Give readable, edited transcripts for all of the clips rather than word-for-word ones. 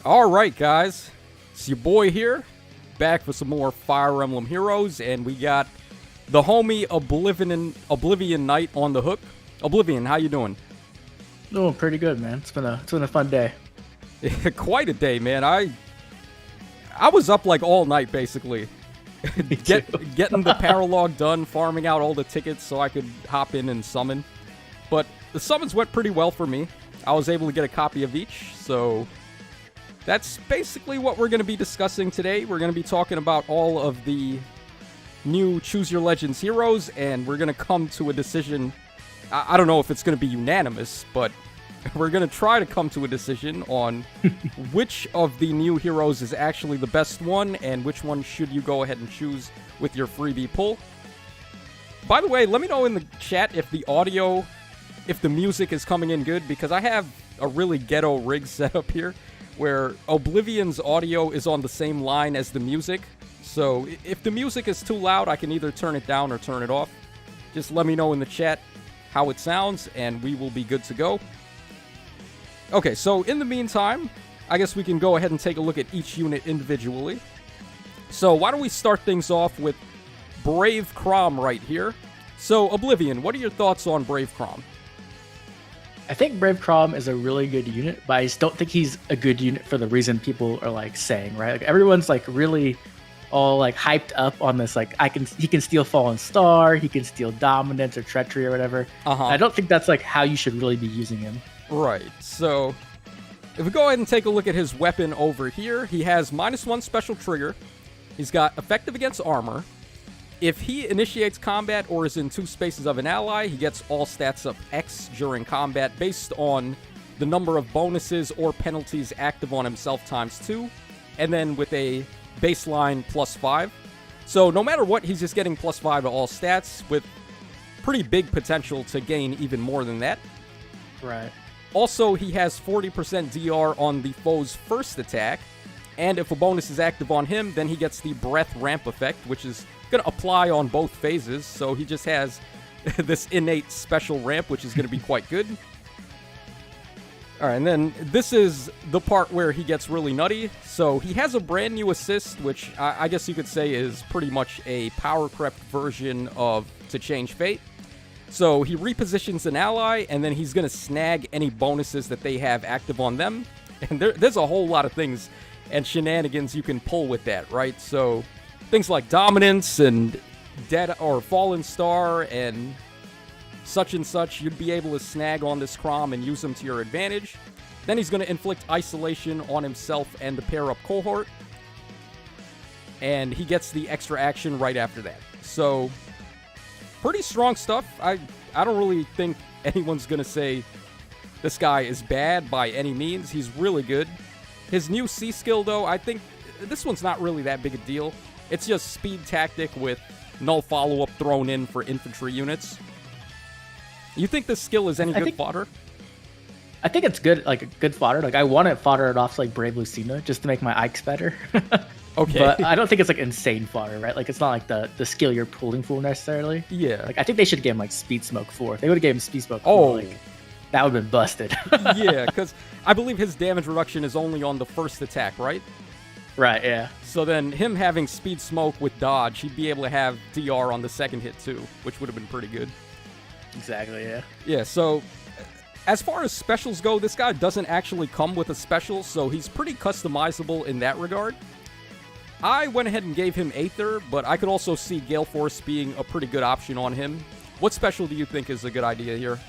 All right, guys, it's your boy here, back for some more Fire Emblem Heroes, and we got the homie Oblivion Knight on the hook. Oblivion, how you doing? Doing pretty good, man. It's been a fun day. Quite a day, man. I was up like all night, basically. Getting the paralog done, farming out all the tickets so I could hop in and summon. But the summons went pretty well for me. I was able to get a copy of each, so that's basically what we're going to be discussing today. We're going to be talking about all of the new Choose Your Legends heroes, and we're going to come to a decision. I don't know if it's going to be unanimous, but we're going to try to come to a decision on which of the new heroes is actually the best one, and which one should you go ahead and choose with your freebie pull. By the way, let me know in the chat if the audio, if the music is coming in good, because I have a really ghetto rig set up here, where Oblivion's audio is on the same line as the music. So if the music is too loud, I can either turn it down or turn it off. Just let me know in the chat how it sounds, and we will be good to go. Okay, so in the meantime, I guess we can go ahead and take a look at each unit individually. So why don't we start things off with Brave Chrom right here. So Oblivion, what are your thoughts on Brave Chrom? I think Brave Chrom is a really good unit, but I just don't think he's a good unit for the reason people are like saying, right? Like everyone's like really all like hyped up on this, like he can steal Fallen Star, he can steal Dominance or Treachery or whatever. I don't think that's like how you should really be using him. Right, so if we go ahead and take a look at his weapon over here, he has -1 special trigger. He's got effective against armor. If he initiates combat or is in 2 spaces of an ally, he gets all stats up X during combat based on the number of bonuses or penalties active on himself ×2, and then with a baseline +5. So no matter what, he's just getting +5 to all stats with pretty big potential to gain even more than that. Right. Also, he has 40% DR on the foe's first attack, and if a bonus is active on him, then he gets the Breath Ramp effect, which is going to apply on both phases, so he just has this innate special ramp, which is going to be quite good. Alright, and then this is the part where he gets really nutty. So he has a brand new assist, which I guess you could say is pretty much a power crept version of To Change Fate. So he repositions an ally, and then he's going to snag any bonuses that they have active on them. And there's a whole lot of things and shenanigans you can pull with that, right? So things like Dominance and Dead or Fallen Star and such, you'd be able to snag on this Chrom and use them to your advantage. Then he's going to inflict isolation on himself and the pair-up cohort. And he gets the extra action right after that. So pretty strong stuff. I don't really think anyone's going to say this guy is bad by any means. He's really good. His new C skill, though, I think this one's not really that big a deal. It's just speed tactic with null follow-up thrown in for infantry units. You think this skill is any good fodder? I think it's good, like a good fodder. Like I want to fodder it off like Brave Lucina just to make my Ikes better. Okay. But I don't think it's like insane fodder, right? Like it's not like the skill you're pulling for necessarily. Yeah. Like I think they should give him like Speed Smoke 4. If they would have given him Speed Smoke 4, like, that would have been busted. Yeah, because I believe his damage reduction is only on the first attack, right? Right, yeah. So then him having Speed Smoke with dodge, he'd be able to have DR on the second hit too, which would have been pretty good. Exactly, yeah. Yeah, so as far as specials go, this guy doesn't actually come with a special, so he's pretty customizable in that regard. I went ahead and gave him Aether, but I could also see Gale Force being a pretty good option on him. What special do you think is a good idea here?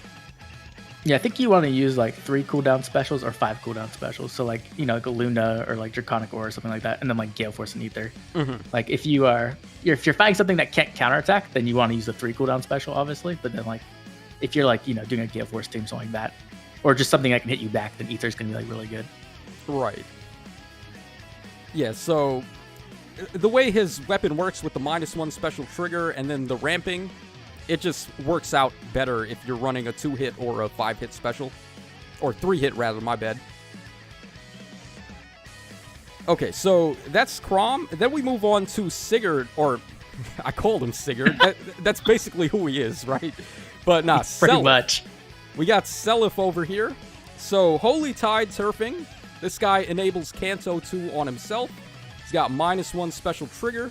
Yeah, I think you want to use like 3 cooldown specials or 5 cooldown specials. So like, you know, like a Luna or like Draconic Ore or something like that, and then like Gale Force and Aether. Like if you're fighting something that can't counterattack, then you want to use the 3 cooldown special, obviously. But then like if you're like, you know, doing a Gale Force team, something like that, or just something that can hit you back, then Aether's gonna be like really good. Right. Yeah, so the way his weapon works with the -1 special trigger and then the ramping, it just works out better if you're running a 2-hit or a 5-hit special. Or 3-hit, rather, my bad. Okay, so that's Chrom. Then we move on to Sigurd, or I called him Sigurd. That's basically who he is, right? But nah, pretty Seliph. much. We got Seliph over here. So Holy Tide turfing. This guy enables Kanto 2 on himself. He's got -1 special trigger.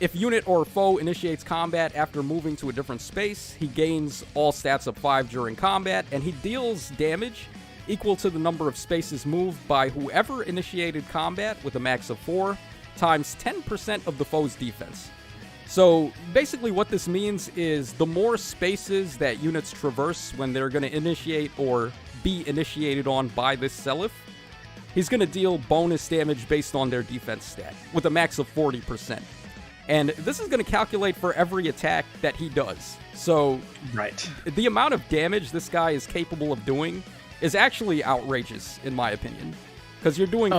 If unit or foe initiates combat after moving to a different space, he gains all stats of 5 during combat, and he deals damage equal to the number of spaces moved by whoever initiated combat with a max of 4 times 10% of the foe's defense. So basically what this means is the more spaces that units traverse when they're going to initiate or be initiated on by this Seliph, he's going to deal bonus damage based on their defense stat with a max of 40%. And this is going to calculate for every attack that he does. So right. The amount of damage this guy is capable of doing is actually outrageous, in my opinion. Because you're doing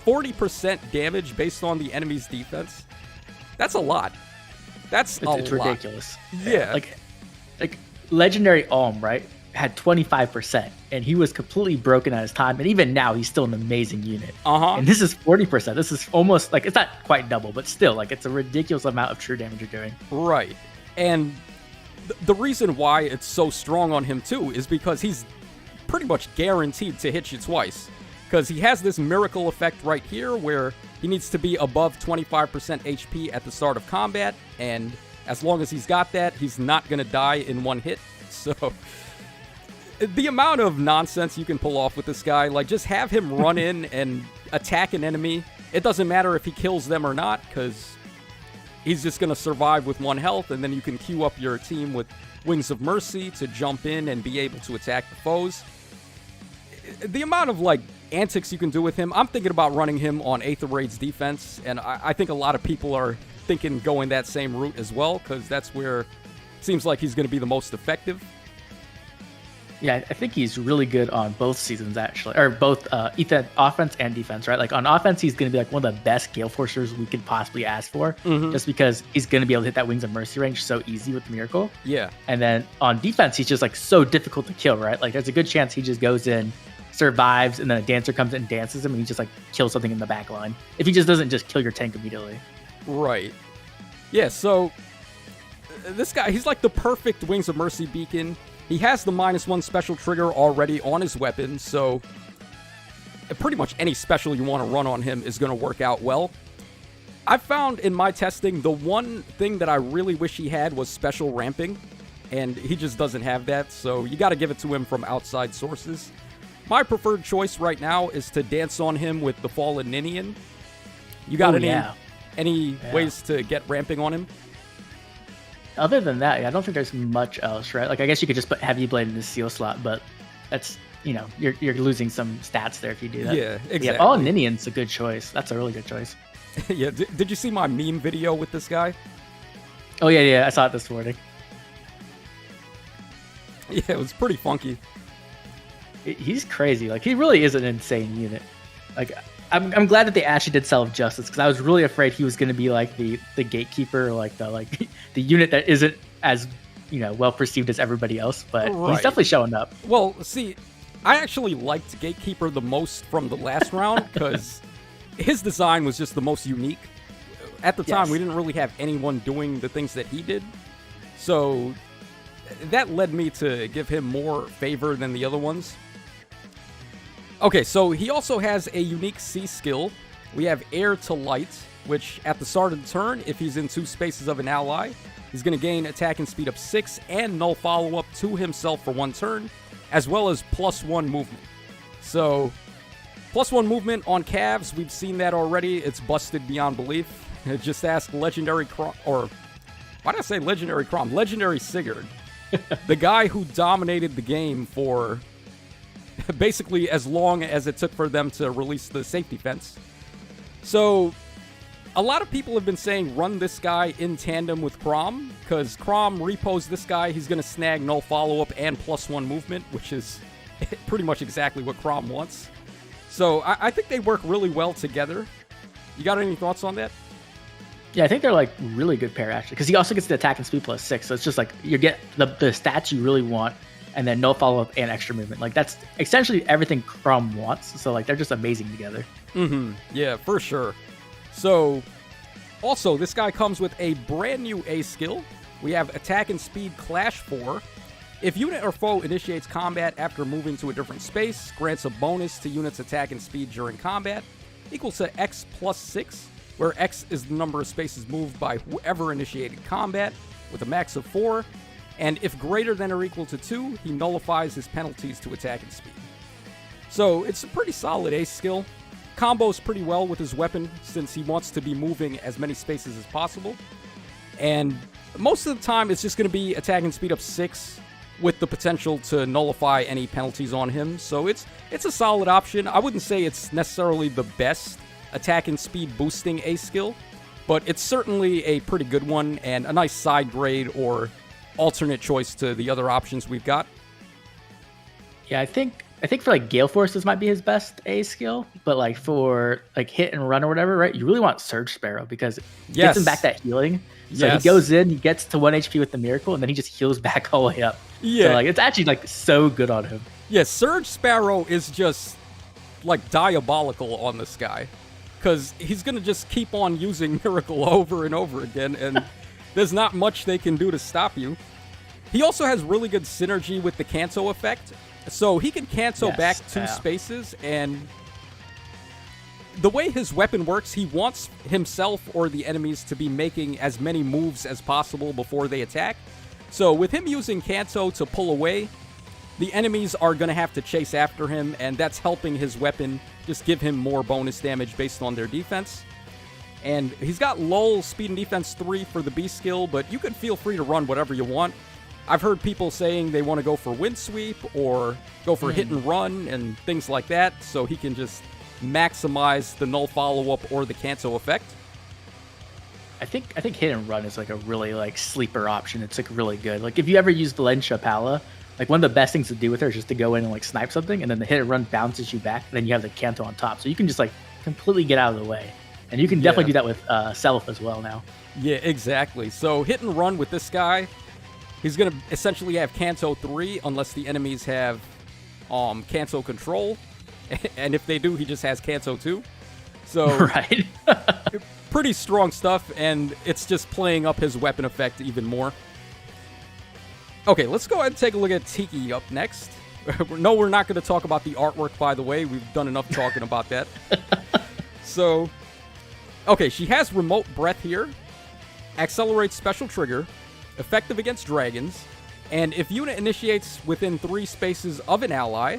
40% damage based on the enemy's defense. That's a lot. It's ridiculous. Yeah. Like Legendary Ulm, right, had 25%, and he was completely broken at his time, and even now he's still an amazing unit. And this is 40%. This is almost, like, it's not quite double, but still, like, it's a ridiculous amount of true damage you're doing. Right. And the reason why it's so strong on him, too, is because he's pretty much guaranteed to hit you twice. Because he has this miracle effect right here where he needs to be above 25% HP at the start of combat, and as long as he's got that, he's not going to die in one hit. So the amount of nonsense you can pull off with this guy, like, just have him run in and attack an enemy. It doesn't matter if he kills them or not, because he's just going to survive with 1 health, and then you can queue up your team with Wings of Mercy to jump in and be able to attack the foes. The amount of, like, antics you can do with him, I'm thinking about running him on Aether Raid's defense, and I think a lot of people are thinking going that same route as well, because that's where it seems like he's going to be the most effective. Yeah, I think he's really good on both seasons, actually, or both offense and defense, right? Like, on offense, he's going to be like one of the best Gale Forcers we could possibly ask for, just because he's going to be able to hit that Wings of Mercy range so easy with the Miracle. Yeah. And then on defense, he's just, like, so difficult to kill, right? Like, there's a good chance he just goes in, survives, and then a dancer comes in and dances him, and he just, like, kills something in the back line. If he just doesn't just kill your tank immediately. Right. Yeah, so this guy, he's like the perfect Wings of Mercy beacon. He has the -1 special trigger already on his weapon, so pretty much any special you want to run on him is going to work out well. I found in my testing the one thing that I really wish he had was special ramping, and he just doesn't have that, so you got to give it to him from outside sources. My preferred choice right now is to dance on him with the Fallen Ninian. You got any ways to get ramping on him? Other than that, I don't think there's much else, right? Like, I guess you could just put Heavy Blade in the seal slot, but that's, you're losing some stats there if you do that. Yeah, exactly. Yeah, Fallen Ninian's a good choice. That's a really good choice. Yeah, did you see my meme video with this guy? Oh, yeah, I saw it this morning. Yeah, it was pretty funky. He's crazy. Like, he really is an insane unit. Like, I'm glad that they actually did Seliph justice, because I was really afraid he was going to be like the gatekeeper, like the unit that isn't as well perceived as everybody else. But he's definitely showing up. Well, see, I actually liked Gatekeeper the most from the last round because his design was just the most unique. At the time, we didn't really have anyone doing the things that he did, so that led me to give him more favor than the other ones. Okay, so he also has a unique C skill. We have Air to Light, which at the start of the turn, if he's in 2 spaces of an ally, he's going to gain attack and speed up 6 and null follow-up to himself for 1 turn, as well as +1 movement. So, +1 movement on Cavs, we've seen that already. It's busted beyond belief. Just ask Legendary Chrom, or why did I say Legendary Chrom? Legendary Sigurd. The guy who dominated the game for basically as long as it took for them to release the safety fence. So a lot of people have been saying run this guy in tandem with Chrom, because Chrom repos this guy, he's going to snag null follow-up and +1 movement, which is pretty much exactly what Chrom wants. So I think they work really well together. You got any thoughts on that? Yeah, I think they're like really good pair, actually, because he also gets the attack and speed +6, so it's just like you get the stats you really want, and then no follow-up and extra movement. Like, that's essentially everything Chrom wants, so like they're just amazing together. Yeah, for sure. So, also, this guy comes with a brand new A skill. We have Attack and Speed Clash 4. If unit or foe initiates combat after moving to a different space, grants a bonus to unit's attack and speed during combat, equals to X plus 6, where X is the number of spaces moved by whoever initiated combat, with a max of 4, and if greater than or equal to 2, he nullifies his penalties to attack and speed. So it's a pretty solid ace skill. Combos pretty well with his weapon, since he wants to be moving as many spaces as possible. And most of the time, it's just going to be attack and speed up 6, with the potential to nullify any penalties on him. So it's a solid option. I wouldn't say it's necessarily the best attack and speed boosting ace skill, but it's certainly a pretty good one and a nice side grade or alternate choice to the other options we've got. Yeah, I think for like Gale Force, this might be his best ace skill, but like for like hit and run or whatever, right? You really want Surge Sparrow because it gets him back that healing. So he goes in, he gets to 1 HP with the miracle, and then he just heals back all the way up. Yeah. So like it's actually like so good on him. Yeah, Surge Sparrow is just like diabolical on this guy. Because he's going to just keep on using Miracle over and over again, and there's not much they can do to stop you. He also has really good synergy with the Kanto effect. So he can cancel back 2 spaces, and the way his weapon works, he wants himself or the enemies to be making as many moves as possible before they attack. So with him using Kanto to pull away, the enemies are going to have to chase after him, and that's helping his weapon just give him more bonus damage based on their defense. And he's got lull, speed and defense 3 for the B skill, but you can feel free to run whatever you want. I've heard people saying they want to go for wind sweep or go for hit and run and things like that, so he can just maximize the null follow-up or the Kanto effect. I think hit and run is like a really like sleeper option. It's like really good. Like if you ever use Valencia Pala, like one of the best things to do with her is just to go in and like snipe something, and then the hit and run bounces you back, and then you have the Kanto on top. So you can just like completely get out of the way. And you can definitely do that with Seliph as well now. Yeah, exactly. So hit and run with this guy, he's going to essentially have Kanto 3 unless the enemies have Kanto control. And if they do, he just has Kanto 2. So right. Pretty strong stuff, and it's just playing up his weapon effect even more. Okay, let's go ahead and take a look at Tiki up next. No, we're not going to talk about the artwork, by the way. We've done enough talking about that. So, okay, she has Remote Breath here. Accelerates special trigger. Effective against dragons. And if unit initiates within 3 spaces of an ally,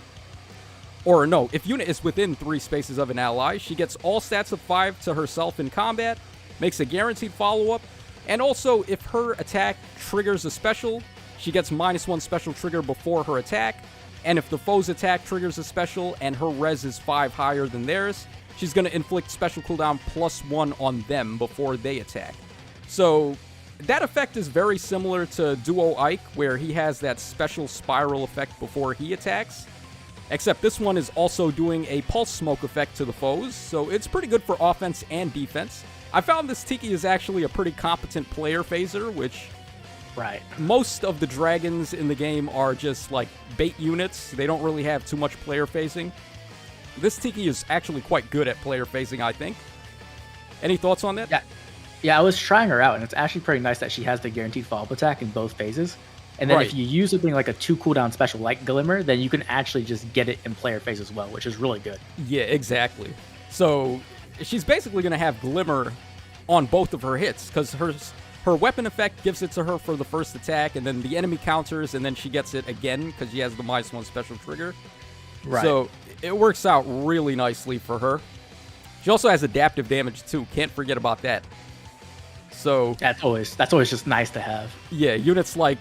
or no, if unit is within 3 spaces of an ally, she gets all stats of 5 to herself in combat, makes a guaranteed follow-up, and also if her attack triggers a special, she gets -1 special trigger before her attack, and if the foe's attack triggers a special and her res is 5 higher than theirs, she's going to inflict special cooldown +1 on them before they attack. So that effect is very similar to Duo Ike, where he has that special spiral effect before he attacks. Except this one is also doing a pulse smoke effect to the foes, so it's pretty good for offense and defense. I found this Tiki is actually a pretty competent player phaser, which most of the dragons in the game are just like bait units. They don't really have too much player phasing. This Tiki is actually quite good at player phasing, I think. Any thoughts on that? Yeah, I was trying her out, and it's actually pretty nice that she has the guaranteed follow-up attack in both phases. And then if you use something like a 2 cooldown special like Glimmer, then you can actually just get it in player phase as well, which is really good. Yeah, exactly. So she's basically going to have Glimmer on both of her hits, because her weapon effect gives it to her for the first attack, and then the enemy counters, and then she gets it again because she has the -1 special trigger. Right. So it works out really nicely for her. She also has adaptive damage too. Can't forget about that. So that's always just nice to have. Yeah, units like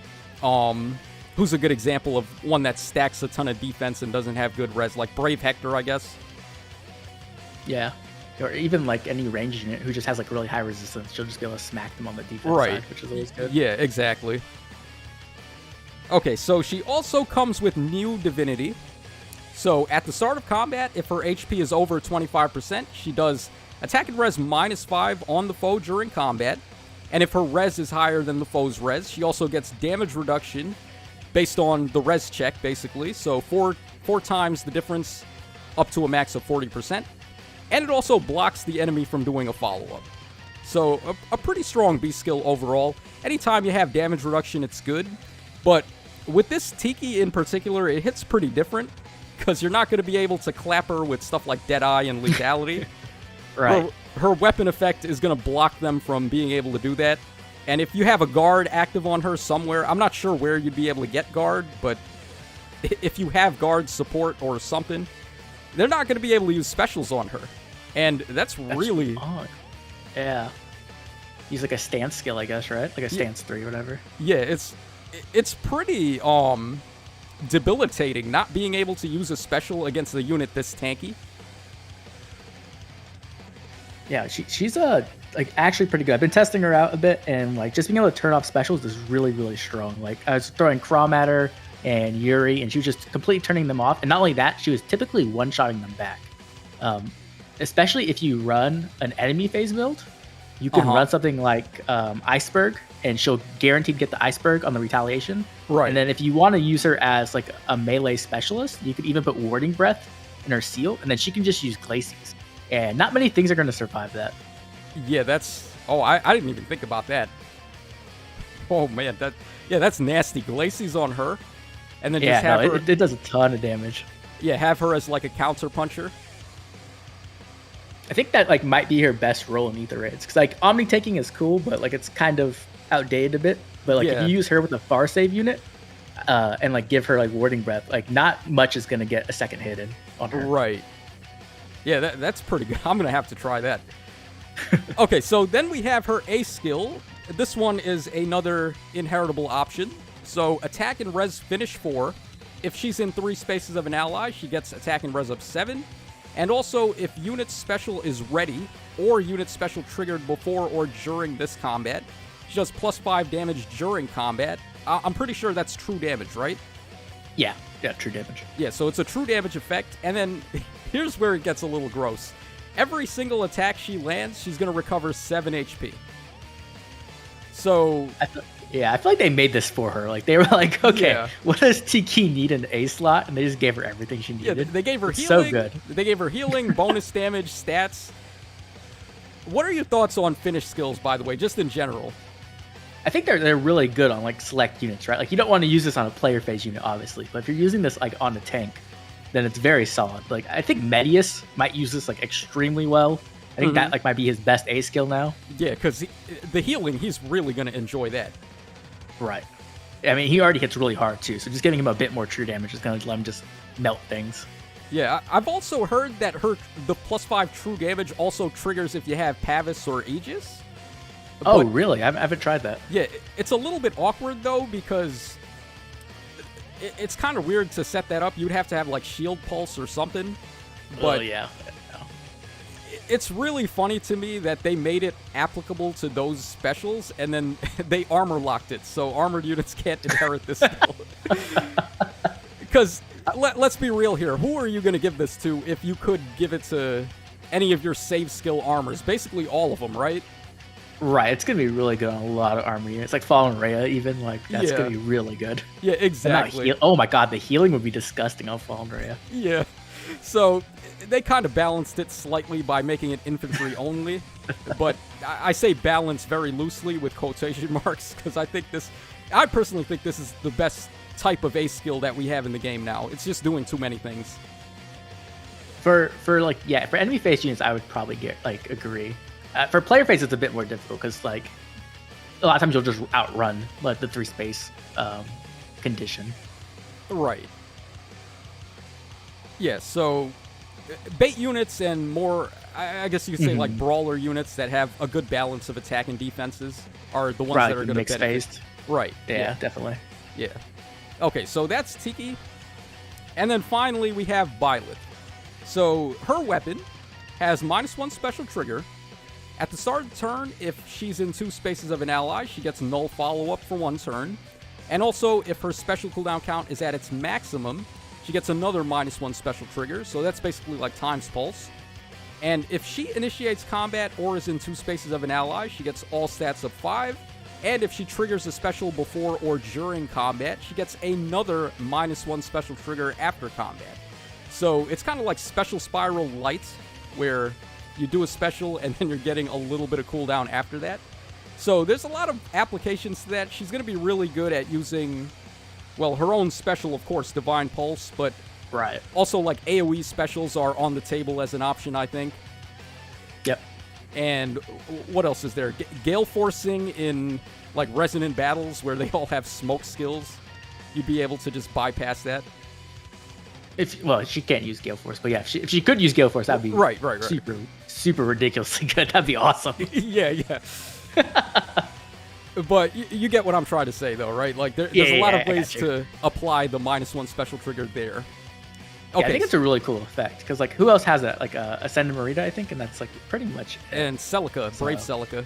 who's a good example of one that stacks a ton of defense and doesn't have good res, like Brave Hector, I guess. Yeah. Or even like any ranged unit who just has like really high resistance, she'll just be able to smack them on the defense side, which is always good. Yeah, exactly. Okay, so she also comes with New Divinity. So at the start of combat, if her HP is over 25%, she does attack and res -5 on the foe during combat. And if her res is higher than the foe's res, she also gets damage reduction based on the res check, basically. So four times the difference up to a max of 40%. And it also blocks the enemy from doing a follow-up. So a pretty strong B skill overall. Anytime you have damage reduction, it's good. But with this Tiki in particular, it hits pretty different because you're not going to be able to clap her with stuff like Deadeye and Lethality. Right. Her weapon effect is going to block them from being able to do that. And if you have a guard active on her somewhere, I'm not sure where you'd be able to get guard, but if you have guard support or something, they're not going to be able to use specials on her. And that's really odd. Yeah. Use like a stance skill, I guess, right? Like a stance 3 or whatever. Yeah, it's pretty debilitating not being able to use a special against a unit this tanky. Yeah, she's like actually pretty good. I've been testing her out a bit, and like just being able to turn off specials is really, really strong. Like I was throwing Chrom at her and Yuri, and she was just completely turning them off. And not only that, she was typically one-shotting them back. Especially if you run an enemy phase build, you can run something like Iceberg, and she'll guaranteed get the Iceberg on the retaliation. Right. And then if you want to use her as like a melee specialist, you could even put Warding Breath in her seal, and then she can just use Glacies. And not many things are going to survive that. Yeah, that's... Oh, I didn't even think about that. Oh, man. That's nasty. Glacies on her. And then just have her... It does a ton of damage. Yeah, have her as like a counter puncher. I think that like might be her best role in Ether Raids. Because like Omni taking is cool, but like it's kind of outdated a bit. But like if you use her with a far save unit and like give her like Warding Breath, like not much is going to get a second hit in on her. Right. Yeah, that's pretty good. I'm going to have to try that. Okay, so then we have her A skill. This one is another inheritable option. So attack and res finish 4. If she's in 3 spaces of an ally, she gets attack and res up 7. And also, if unit special is ready, or unit special triggered before or during this combat, she does +5 damage during combat. I'm pretty sure that's true damage, right? Yeah, true damage. Yeah, so it's a true damage effect. And then here's where it gets a little gross. Every single attack she lands, she's going to recover 7 HP. So... I feel like they made this for her. Like, they were like, okay, what does Tiki need in A slot? And they just gave her everything she needed. Yeah, they gave her healing. So good. They gave her healing, bonus damage, stats. What are your thoughts on finish skills, by the way, just in general? I think they're really good on, like, select units, right? Like, you don't want to use this on a player phase unit, obviously. But if you're using this, like, on a tank, then it's very solid. Like, I think Medius might use this, like, extremely well. I think that, like, might be his best A skill now. Yeah, because the healing, he's really going to enjoy that. Right. I mean, he already hits really hard, too. So just giving him a bit more true damage is going to let him just melt things. Yeah, I've also heard that the +5 true damage also triggers if you have Pavis or Aegis. Oh, really? I haven't tried that. Yeah, it's a little bit awkward, though, because it's kind of weird to set that up. You'd have to have, like, Shield Pulse or something. But yeah. It's really funny to me that they made it applicable to those specials, and then they armor locked it, so armored units can't inherit this skill. Because, let's be real here, who are you going to give this to if you could give it to any of your save skill armors? Basically all of them, right? Right, it's going to be really good on a lot of armor units. Like Fallen Rhea, even, like, that's going to be really good. Yeah, exactly. Oh my god, the healing would be disgusting on Fallen Rhea. Yeah. So, they kind of balanced it slightly by making it infantry only, but I say balance very loosely with quotation marks, because I personally think this is the best type of A skill that we have in the game now. It's just doing too many things. For enemy phase units, I would probably agree. For player phase, it's a bit more difficult, because like a lot of times you'll just outrun like the 3 space condition. Right. Yeah, so bait units and more, I guess you could say like brawler units that have a good balance of attack and defenses are the ones that are going to mixed phased. Right. Yeah, definitely. Yeah. Okay, so that's Tiki. And then finally we have Byleth. So her weapon has -1 special trigger. At the start of the turn, if she's in 2 spaces of an ally, she gets null follow-up for 1 turn. And also, if her special cooldown count is at its maximum, she gets another -1 special trigger, so that's basically like Time's Pulse. And if she initiates combat or is in 2 spaces of an ally, she gets all stats of 5. And if she triggers a special before or during combat, she gets another -1 special trigger after combat. So it's kind of like Special Spiral Light, where you do a special and then you're getting a little bit of cooldown after that. So there's a lot of applications to that. She's going to be really good at using well, her own special, of course, Divine Pulse, but Right. also, like, AoE specials are on the table as an option, I think. Yep. And what else is there? Gale Forcing in, like, Resonant Battles, where they all have smoke skills. You'd be able to just bypass that. Well, she can't use Gale Force, but yeah, if she could use Gale Force, that'd be right. super ridiculously good. That'd be awesome. yeah. But you get what I'm trying to say, though, right? Like, there's a lot of ways to apply the -1 special trigger there. Okay. Yeah, I think it's a really cool effect, because, like, who else has that? Like, Ascendant Marita, I think, and that's, like, pretty much it. And Celica, Brave Celica.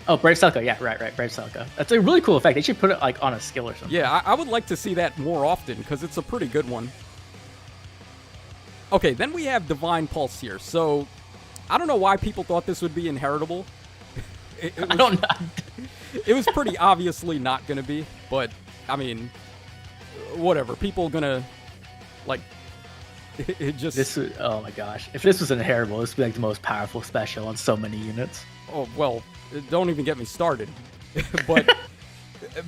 Oh, Brave Celica, yeah, right, Brave Celica. That's a really cool effect. They should put it, like, on a skill or something. Yeah, I would like to see that more often, because it's a pretty good one. Okay, then we have Divine Pulse here. So, I don't know why people thought this would be inheritable. I don't know. It was pretty obviously not going to be, but, I mean, whatever. People going to, like, it just... oh my gosh. If this was inheritable, this would be, like, the most powerful special on so many units. Oh, well, don't even get me started. But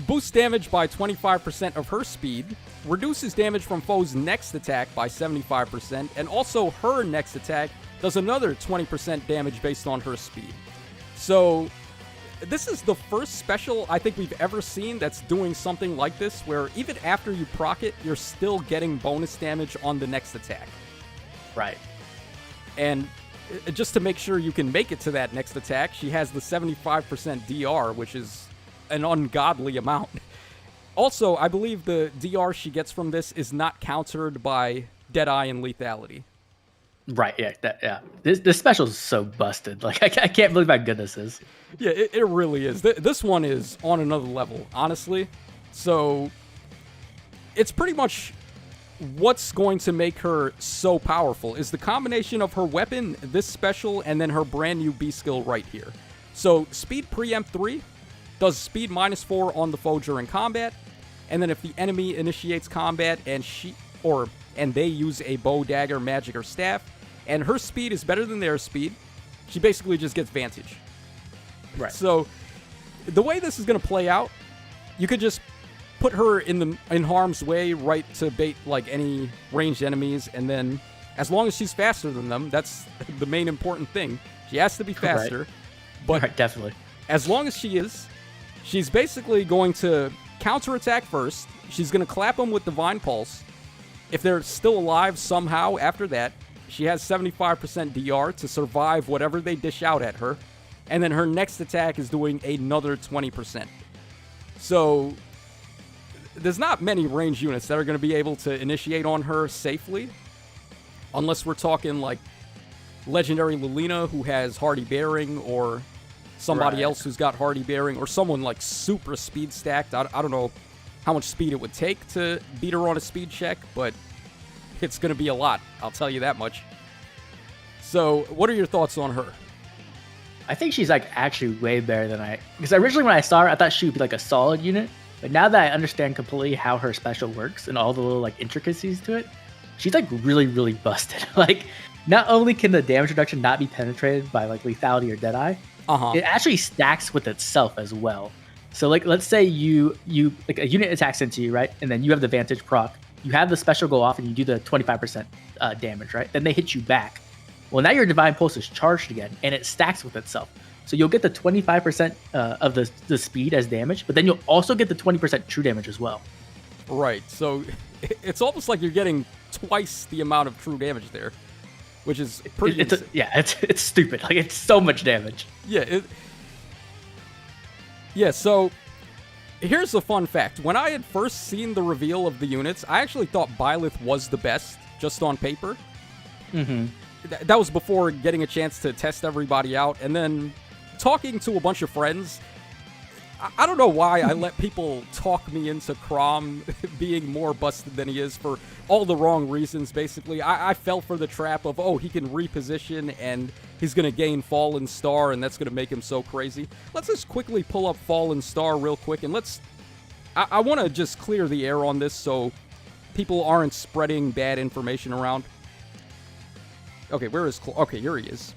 boosts damage by 25% of her speed, reduces damage from foes' next attack by 75%, and also her next attack does another 20% damage based on her speed. So, this is the first special I think we've ever seen that's doing something like this, where even after you proc it, you're still getting bonus damage on the next attack. Right. And just to make sure you can make it to that next attack, she has the 75% DR, which is an ungodly amount. Also, I believe the DR she gets from this is not countered by Deadeye and Lethality. Right, yeah. This special is so busted. Like, I can't believe how good this is. Yeah, it really is. This one is on another level, honestly. So, it's pretty much what's going to make her so powerful is the combination of her weapon, this special, and then her brand new B skill right here. So, Speed Preempt 3 does speed -4 on the foe during combat, and then if the enemy initiates combat and they use a bow, dagger, magic, or staff, and her speed is better than their speed, she basically just gets Vantage. Right. So, the way this is going to play out, you could just put her in harm's way right to bait, like, any ranged enemies, and then, as long as she's faster than them, that's the main important thing. She has to be faster. Right. But right, definitely. As long as she is, she's basically going to counterattack first. She's going to clap them with Divine Pulse. If they're still alive somehow after that, she has 75% DR to survive whatever they dish out at her. And then her next attack is doing another 20%. So, there's not many range units that are going to be able to initiate on her safely. Unless we're talking, like, Legendary Lilina, who has Hardy Bearing, or somebody else who's got Hardy Bearing, or someone, like, super speed stacked. I don't know how much speed it would take to beat her on a speed check, but it's going to be a lot, I'll tell you that much. So, what are your thoughts on her? I think she's, like, actually way better than because originally when I saw her, I thought she would be, like, a solid unit, but now that I understand completely how her special works and all the little, like, intricacies to it, she's, like, really, really busted. Like, not only can the damage reduction not be penetrated by, like, Lethality or Deadeye, it actually stacks with itself as well. So, like, let's say you like, a unit attacks into you, right? And then you have the Vantage proc. You have the special go off and you do the 25% damage, right? Then they hit you back. Well, now your Divine Pulse is charged again, and it stacks with itself. So you'll get the 25% of the speed as damage, but then you'll also get the 20% true damage as well. Right. So it's almost like you're getting twice the amount of true damage there, which is pretty. It's stupid. Like, it's so much damage. Yeah. So here's a fun fact: when I had first seen the reveal of the units, I actually thought Byleth was the best, just on paper. Mm-hmm. That was before getting a chance to test everybody out, and then talking to a bunch of friends. I don't know why I let people talk me into Chrom being more busted than he is for all the wrong reasons, basically. I fell for the trap of, he can reposition and he's going to gain Fallen Star and that's going to make him so crazy. Let's just quickly pull up Fallen Star real quick and I want to just clear the air on this so people aren't spreading bad information around. Okay, okay, here he is.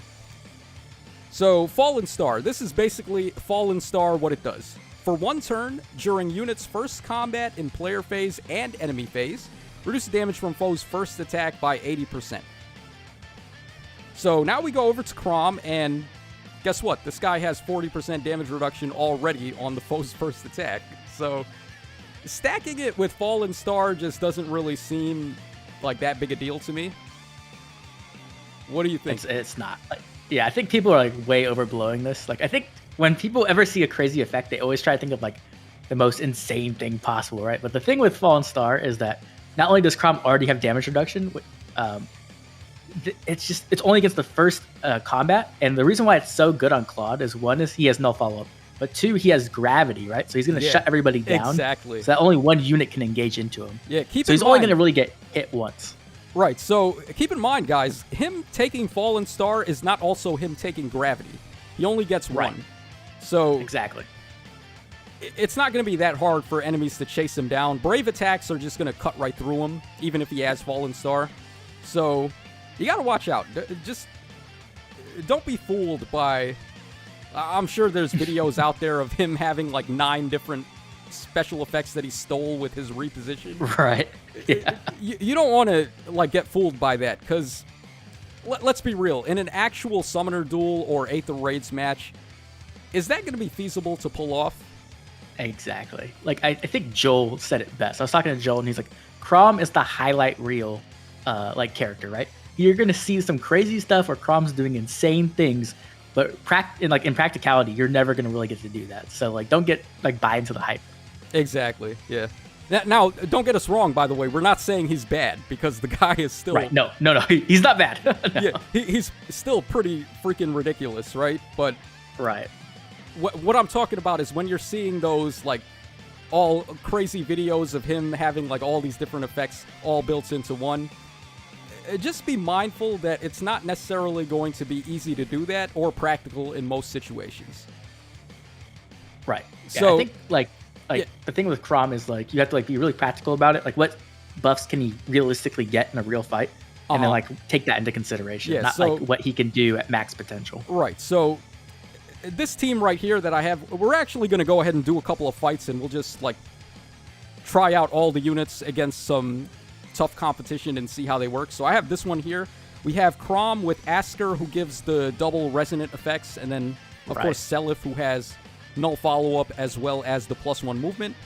So, Fallen Star. This is basically Fallen Star, what it does. for 1 turn during unit's first combat in player phase and enemy phase. Reduce the damage from foe's first attack by 80%. So now we go over to Chrom, and guess what? This guy has 40% damage reduction already on the foe's first attack. So stacking it with Fallen Star just doesn't really seem like that big a deal to me. What do you think? It's not. Yeah, I think people are like way overblowing this. Like, I think when people ever see a crazy effect, they always try to think of like the most insane thing possible, right? But the thing with Fallen Star is that not only does Chrom already have damage reduction, it's only against the first combat. And the reason why it's so good on Claude is, 1 is he has no follow-up, but 2, he has gravity, right? So he's going to shut everybody down. Exactly. So that only 1 unit can engage into him. Yeah, so he's only going to really get hit once. Right, so keep in mind, guys, him taking Fallen Star is not also him taking gravity. He only gets 1. So exactly. It's not going to be that hard for enemies to chase him down. Brave attacks are just going to cut right through him, even if he has Fallen Star. So you got to watch out. Just don't be fooled by... I'm sure there's videos out there of him having like 9 different special effects that he stole with his reposition. Right. Yeah. You don't want to like get fooled by that, because let's be real. In an actual Summoner Duel or Aether Raids match, is that going to be feasible to pull off? Exactly. Like, I think Joel said it best. I was talking to Joel, and he's like, Chrom is the highlight reel like character, right? You're going to see some crazy stuff where Chrom's doing insane things, but in practicality, you're never going to really get to do that. So like, don't get like buy into the hype. Exactly. Yeah. Now, don't get us wrong, by the way. We're not saying he's bad, because the guy is still... Right, no. He's not bad. No. Yeah, he's still pretty freaking ridiculous, right? But... Right. What I'm talking about is when you're seeing those, like, all crazy videos of him having, like, all these different effects all built into one, just be mindful that it's not necessarily going to be easy to do that or practical in most situations. Right. Yeah, So... I think, like the thing with Chrom is, like, you have to, like, be really practical about it. Like, what buffs can he realistically get in a real fight? And then, like, take that into consideration, like, what he can do at max potential. Right, so this team right here that I have, we're actually going to go ahead and do a couple of fights, and we'll just, like, try out all the units against some tough competition and see how they work. So I have this one here. We have Chrom with Asker, who gives the double resonant effects, and then, of course, Seliph, who has null follow-up as well as the +1 movement.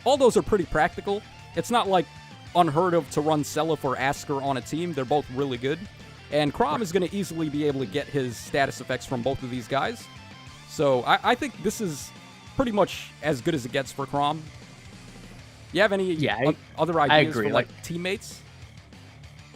All those are pretty practical. It's not like unheard of to run Seliph or Asker on a team. They're both really good. And Chrom is going to easily be able to get his status effects from both of these guys. So I think this is pretty much as good as it gets for Chrom. You have any other ideas for like teammates?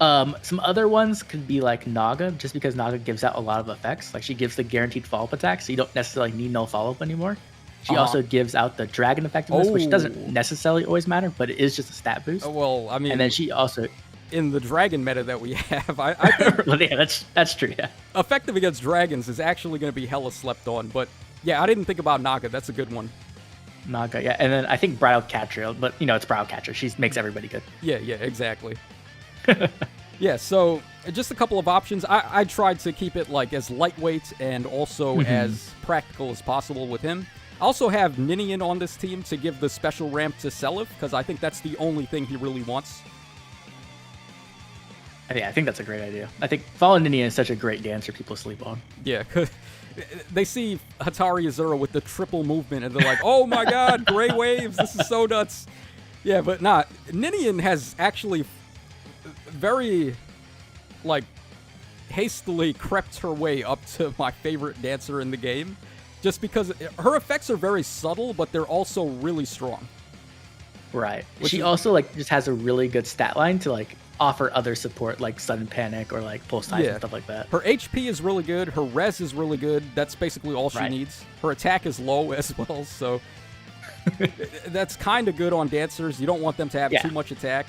Some other ones could be like Naga, just because Naga gives out a lot of effects. Like, she gives the guaranteed follow-up attack, so you don't necessarily need no follow-up anymore. She also gives out the dragon effectiveness, which doesn't necessarily always matter, but it is just a stat boost. Well, I mean, and then she also, in the dragon meta that we have, I think well, yeah, that's true. Yeah, effective against dragons is actually going to be hella slept on. But yeah, I didn't think about Naga. That's a good one. Naga, yeah, and then I think Bridal Catcher, but it's Bridal Catcher. She makes everybody good. Yeah, exactly. Yeah, so just a couple of options. I tried to keep it like as lightweight and also as practical as possible with him. I also have Ninian on this team to give the special ramp to Seliph, because I think that's the only thing he really wants. I think that's a great idea. I think Fallen Ninian is such a great dancer people sleep on. Yeah, because they see Hatari Azura with the triple movement, and they're like, oh my god, gray waves, this is so nuts. Yeah, but Ninian has actually very, like, hastily crept her way up to my favorite dancer in the game, just because her effects are very subtle, but they're also really strong. Right. She also, like, just has a really good stat line to, like, offer other support, like sudden panic or like pulse time and stuff like that. Her HP is really good. Her res is really good. That's basically all she needs. Her attack is low as well, so that's kind of good on dancers. You don't want them to have too much attack.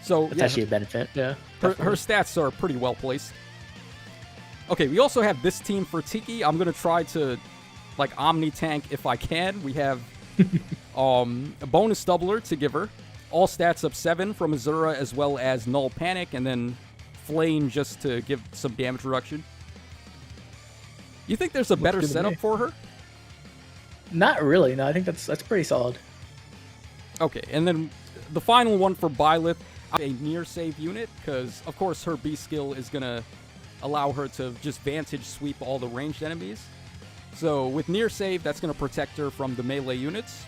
So that's actually a benefit. Yeah. Her stats are pretty well placed. Okay, we also have this team for Tiki. I'm gonna try to like Omni tank if I can. We have a bonus doubler to give her. All stats up 7 from Azura, as well as Null Panic, and then Flame just to give some damage reduction. You think there's a better setup for her? Not really. No, I think that's pretty solid. Okay, and then the final one for Byleth, a near save unit, because of course her B skill is going to allow her to just vantage sweep all the ranged enemies. So with near save, that's going to protect her from the melee units.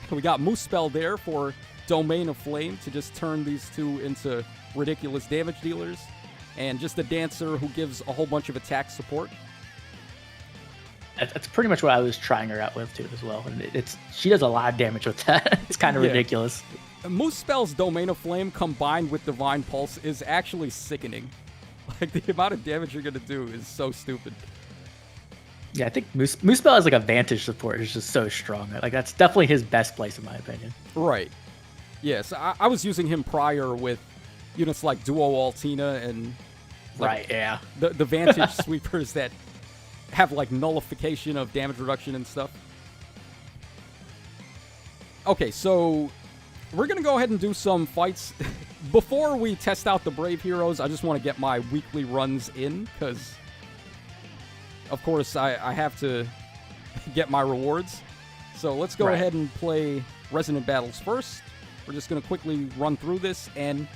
We got Moose Spell there for Domain of Flame to just turn these two into ridiculous damage dealers. And just a Dancer who gives a whole bunch of attack support. That's pretty much what I was trying her out with too as well. And she does a lot of damage with that. It's kind of ridiculous. Moose Spell's Domain of Flame combined with Divine Pulse is actually sickening. Like, the amount of damage you're going to do is so stupid. Yeah, I think Moose Spell as like a vantage support is just so strong. Like, that's definitely his best place in my opinion. Right. Yes, I was using him prior with units like Duo Altina and right, yeah. The vantage sweepers that have like nullification of damage reduction and stuff. Okay, so we're going to go ahead and do some fights. Before we test out the Brave Heroes, I just want to get my weekly runs in, because of course I have to get my rewards. So let's go ahead and play Resonant Battles first. We're just going to quickly run through this, and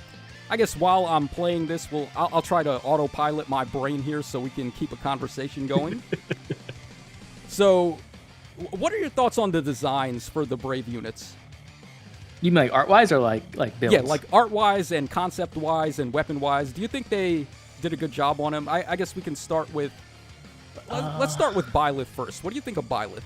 I guess while I'm playing this, I'll try to autopilot my brain here so we can keep a conversation going. So, what are your thoughts on the designs for the Brave units? You mean like art-wise or like builds? Yeah, like art-wise and concept-wise and weapon-wise. Do you think they did a good job on them? I guess we can start with... let's start with Byleth first. What do you think of Byleth?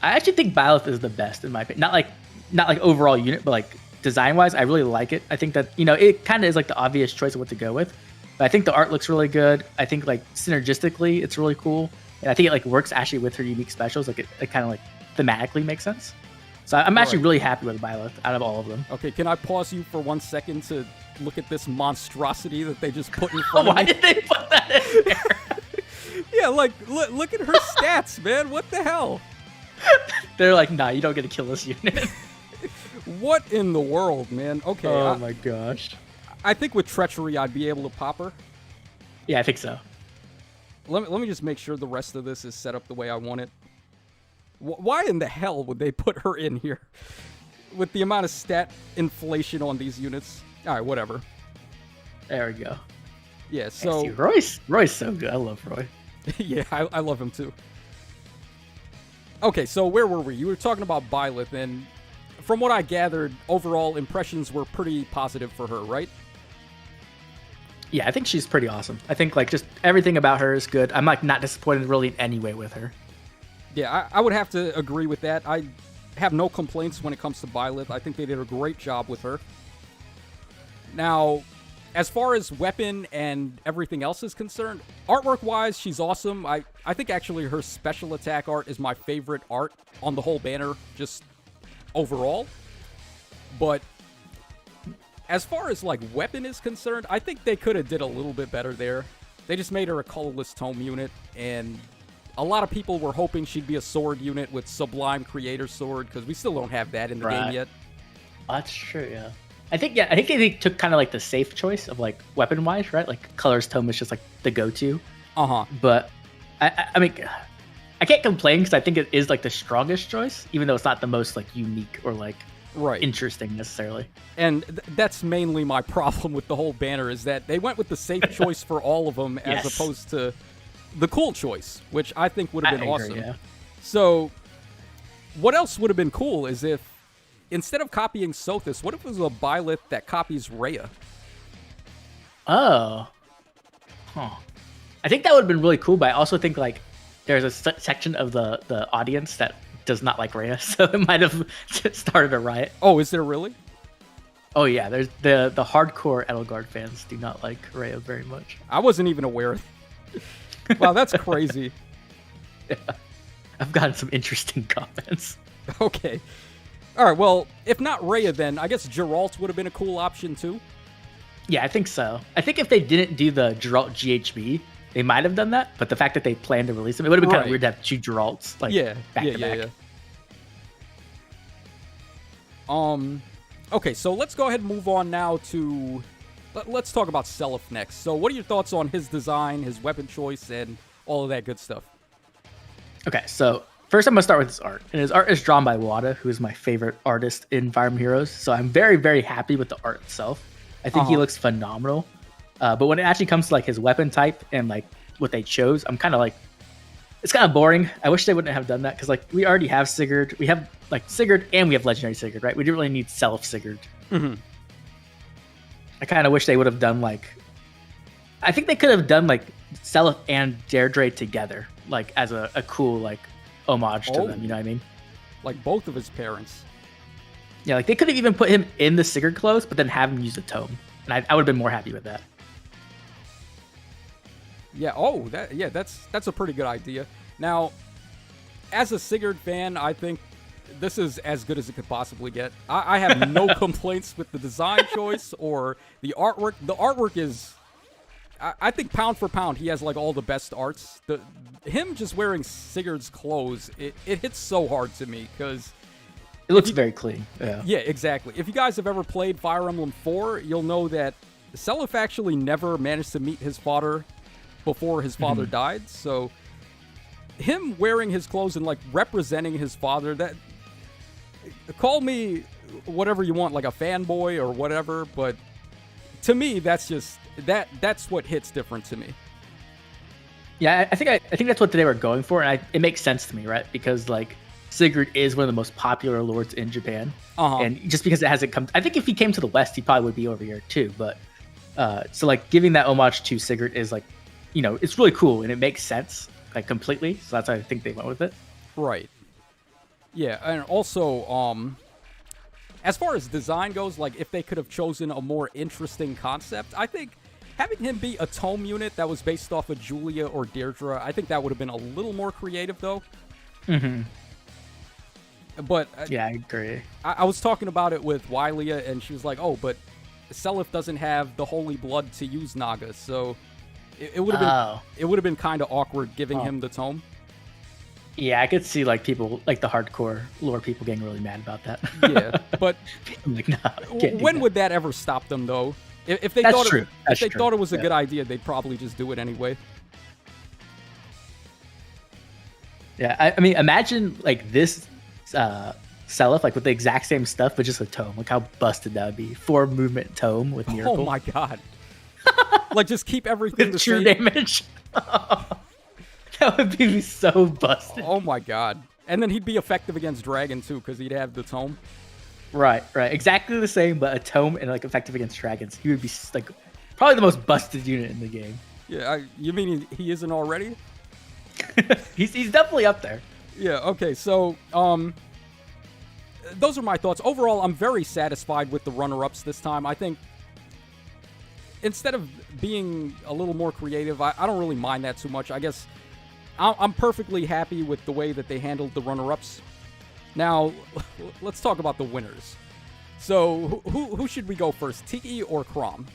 I actually think Byleth is the best in my opinion. Not like overall unit, but like design-wise, I really like it. I think that, it kind of is like the obvious choice of what to go with. But I think the art looks really good. I think like synergistically, it's really cool. And I think it like works actually with her unique specials. Like it kind of like thematically makes sense. So I'm actually really happy with Byleth out of all of them. Okay, can I pause you for 1 second to look at this monstrosity that they just put in front of me? Why did they put that in there? Yeah, like, look at her stats, man. What the hell? They're like, nah, you don't get to kill this unit. What in the world, man? Okay. Oh my gosh. I think with Treachery, I'd be able to pop her. Yeah, I think so. Let me just make sure the rest of this is set up the way I want it. Why in the hell would they put her in here? With the amount of stat inflation on these units. All right, whatever. There we go. Yeah, so... Roy's so good. I love Roy. Yeah, I love him too. Okay, so where were we? You were talking about Byleth, and from what I gathered, overall impressions were pretty positive for her, right? Yeah, I think she's pretty awesome. I think like just everything about her is good. I'm like not disappointed really in any way with her. Yeah, I would have to agree with that. I have no complaints when it comes to Byleth. I think they did a great job with her. Now, as far as weapon and everything else is concerned, artwork-wise, she's awesome. I think actually her special attack art is my favorite art on the whole banner, just overall. But as far as like weapon is concerned, I think they could have did a little bit better there. They just made her a colorless tome unit, and a lot of people were hoping she'd be a sword unit with Sublime Creator Sword, because we still don't have that in the game yet. That's true, yeah. I think they took kind of like the safe choice of like weapon wise, right? Like colors tome is just like the go-to. But I mean, I can't complain because I think it is like the strongest choice, even though it's not the most like unique or like interesting necessarily. And that's mainly my problem with the whole banner, is that they went with the safe choice for all of them as opposed to the cool choice, which I think would have been awesome. Yeah. So what else would have been cool is if instead of copying Sothis, what if it was a Byleth that copies Rhea? Oh. Huh. I think that would have been really cool, but I also think like there's a section of the audience that does not like Rhea, so it might have started a riot. Oh, is there really? Oh yeah, there's the hardcore Edelgard fans do not like Rhea very much. I wasn't even aware of that. Wow, that's crazy. Yeah. I've gotten some interesting comments. Okay. All right, well, if not Rhea, then I guess Geralt would have been a cool option too. Yeah, I think so. I think if they didn't do the Geralt GHB, they might have done that. But the fact that they planned to release them, it would have been kind of weird to have two Geralts back to back. Okay, so let's go ahead and move on now to... Let's talk about Seliph next. So what are your thoughts on his design, his weapon choice, and all of that good stuff? Okay, so first I'm gonna start with his art, and his art is drawn by Wada, who is my favorite artist in Fire Emblem Heroes. So I'm very, very happy with the art itself. I think he looks phenomenal. But when it actually comes to like his weapon type and like what they chose, I'm kind of like, it's kind of boring. I wish they wouldn't have done that because like we already have Sigurd, we have like Sigurd, and we have Legendary Sigurd, right? We didn't really need Seliph Sigurd. Mm-hmm. I kind of wish they would have done like, I think they could have done like Seliph and Deirdre together, like as a cool like homage to them. You know what I mean? Like both of his parents. Yeah, like they could have even put him in the Sigurd clothes, but then have him use a tome, and I would have been more happy with that. Yeah. Oh, that's a pretty good idea. Now, as a Sigurd fan, I think this is as good as it could possibly get. I have no complaints with the design choice or the artwork. The artwork is, I think, pound for pound, he has like all the best arts. Him just wearing Sigurd's clothes, it hits so hard to me because it looks very clean. Yeah, exactly. If you guys have ever played Fire Emblem 4, you'll know that Seliph actually never managed to meet his father before his father died. So him wearing his clothes and like representing his father, that, call me whatever you want, like a fanboy or whatever, but to me that's just that's what hits different to me. Yeah, I think that's what they were going for, and it makes sense to me, right? Because like Sigurd is one of the most popular lords in Japan, and just because it hasn't come, I think if he came to the West, he probably would be over here too. But so like giving that homage to Sigurd is like, you know, it's really cool and it makes sense like completely. So that's how I think they went with it. Right. Yeah, and also, as far as design goes, like if they could have chosen a more interesting concept, I think having him be a tome unit that was based off of Julia or Deirdre, I think that would have been a little more creative, though. Mm-hmm. But yeah, I agree. I was talking about it with Wylia, and she was like, "Oh, but Seliph doesn't have the holy blood to use Naga, so it would have been kind of awkward giving him the tome." Yeah, I could see like people, like the hardcore lore people, getting really mad about that. Yeah, but I'm like, nah, when would that ever stop them, though? If they thought it was a good idea, they'd probably just do it anyway. Yeah, I mean, imagine like this Seliph, like with the exact same stuff, but just a tome. Look how busted that would be. 4 movement tome with Miracle. Oh my god! Like just keep everything the true same. damage. That would be so busted. Oh my god! And then he'd be effective against Dragon too, because he'd have the tome. Right. Exactly the same, but a tome and like effective against dragons. He would be like probably the most busted unit in the game. Yeah, you mean he isn't already? He's definitely up there. Yeah. Okay. So those are my thoughts. Overall, I'm very satisfied with the runner-ups this time. I think instead of being a little more creative, I don't really mind that too much. I guess I'm perfectly happy with the way that they handled the runner-ups. Now, let's talk about the winners. So, who should we go first, Tiki or Chrom?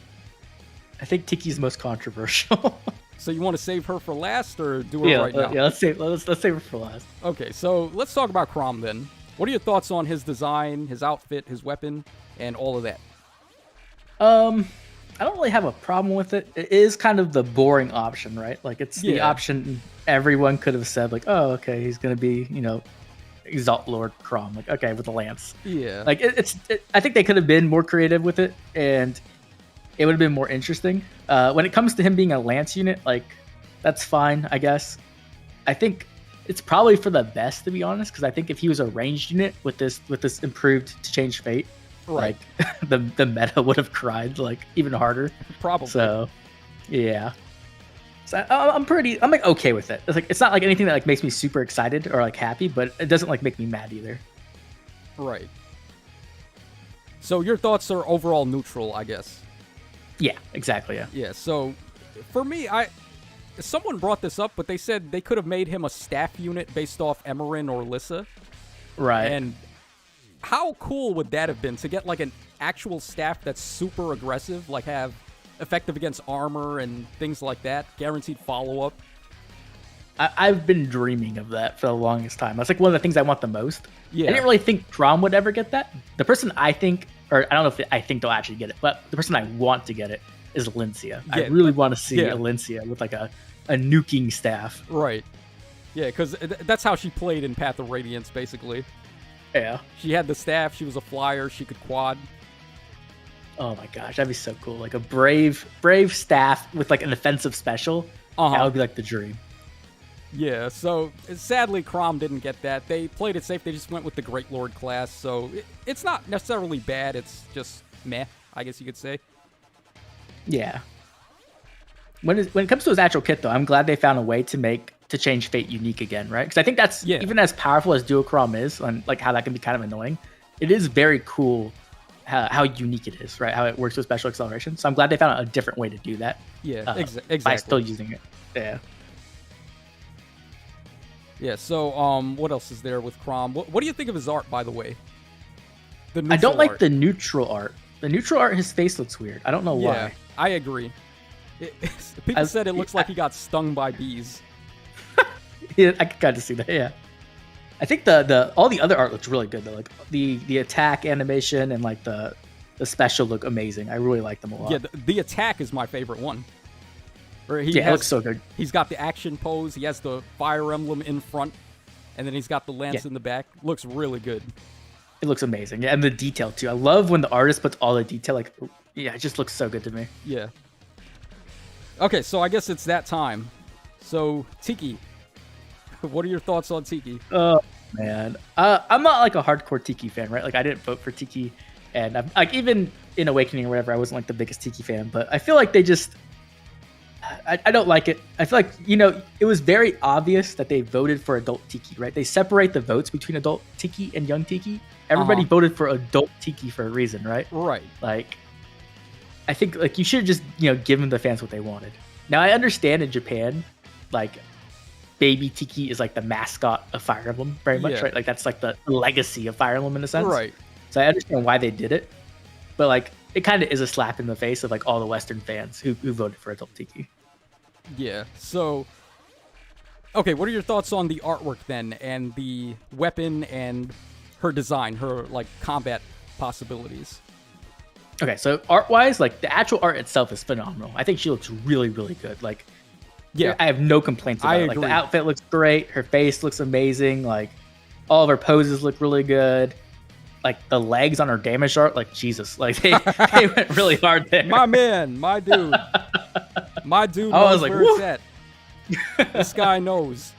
I think Tiki's most controversial. So you want to save her for last, or do her right now? Yeah, let's save her for last. Okay, so let's talk about Chrom then. What are your thoughts on his design, his outfit, his weapon, and all of that? I don't really have a problem with it. It is kind of the boring option, right? Like it's the option everyone could have said, like, oh, okay, he's gonna be, you know, Exalt Lord Chrom, like, okay, with the lance. Yeah. Like I think they could have been more creative with it, and it would have been more interesting. When it comes to him being a lance unit, like, that's fine, I guess. I think it's probably for the best, to be honest, because I think if he was a ranged unit with this improved to change fate, right, like the meta would have cried like even harder. Probably. So, yeah. So I'm like okay with it. It's like it's not like anything that like makes me super excited or like happy, but it doesn't like make me mad either. Right. So your thoughts are overall neutral, I guess. Yeah, exactly. Yeah. Yeah. So for me, someone brought this up, but they said they could have made him a staff unit based off Emerin or Lissa. Right. And how cool would that have been to get like an actual staff that's super aggressive, like have effective against armor and things like that, guaranteed follow-up? I've been dreaming of that for the longest time. That's like one of the things I want the most. Yeah. I didn't really think Chrom would ever get that. The person I think, or I don't know if I think they'll actually get it, but the person I want to get it is Alencia. I really want to see Alencia with like a nuking staff. Right. Yeah, because that's how she played in Path of Radiance, basically. Yeah. She had the staff. She was a flyer. She could quad. Oh my gosh, that'd be so cool. Like a brave staff with like an offensive special. That would be like the dream. Yeah, so sadly Chrom didn't get that. They played it safe. They just went with the Great Lord class. So it's not necessarily bad. It's just meh, I guess you could say. Yeah. When it comes to his actual kit, though, I'm glad they found a way to change Fate unique again, right? Because I think that's even as powerful as Duo Chrom is, and like how that can be kind of annoying. It is very cool how unique it is, right? How it works with special acceleration. So I'm glad they found a different way to do that. Yeah, exactly. By still using it. Yeah. Yeah. So what else is there with Chrom? What do you think of his art, by the way? I don't like the neutral art. The neutral art, his face looks weird. I don't know why. Yeah, I agree. People said it looks like he got stung by bees. Yeah, I could kind of see that. Yeah, I think the all the other art looks really good though. Like the attack animation and like the special look amazing. I really like them a lot. Yeah, the attack is my favorite one. It looks so good. He's got the action pose. He has the fire emblem in front, and then he's got the lance in the back. Looks really good. It looks amazing. Yeah, and the detail too. I love when the artist puts all the detail. Like, yeah, it just looks so good to me. Yeah. Okay, so I guess it's that time. So Tiki, what are your thoughts on Tiki? Oh man, I'm not like a hardcore Tiki fan, right? Like I didn't vote for Tiki, and I'm like even in Awakening or whatever, I wasn't like the biggest Tiki fan. But I feel like they just, I don't like it. I feel like it was very obvious that they voted for adult Tiki, right? They separate the votes between adult Tiki and young Tiki. Everybody voted for adult Tiki for a reason, right? Right. Like, I think like you should just given the fans what they wanted. Now I understand in Japan, like baby Tiki is like the mascot of Fire Emblem very much, right? Like that's like the legacy of Fire Emblem in a sense. Right. So I understand why they did it, but like it kind of is a slap in the face of like all the Western fans who voted for adult Tiki. Yeah. So, okay, what are your thoughts on the artwork then, and the weapon and her design, her like combat possibilities? Okay, so art-wise, like the actual art itself is phenomenal. I think she looks really, really good. Like, yeah, I have no complaints about it. Like the outfit looks great, her face looks amazing. Like, all of her poses look really good. Like the legs on her damage art, like Jesus, like they went really hard there. My man, my dude, knows where it's at. This guy knows.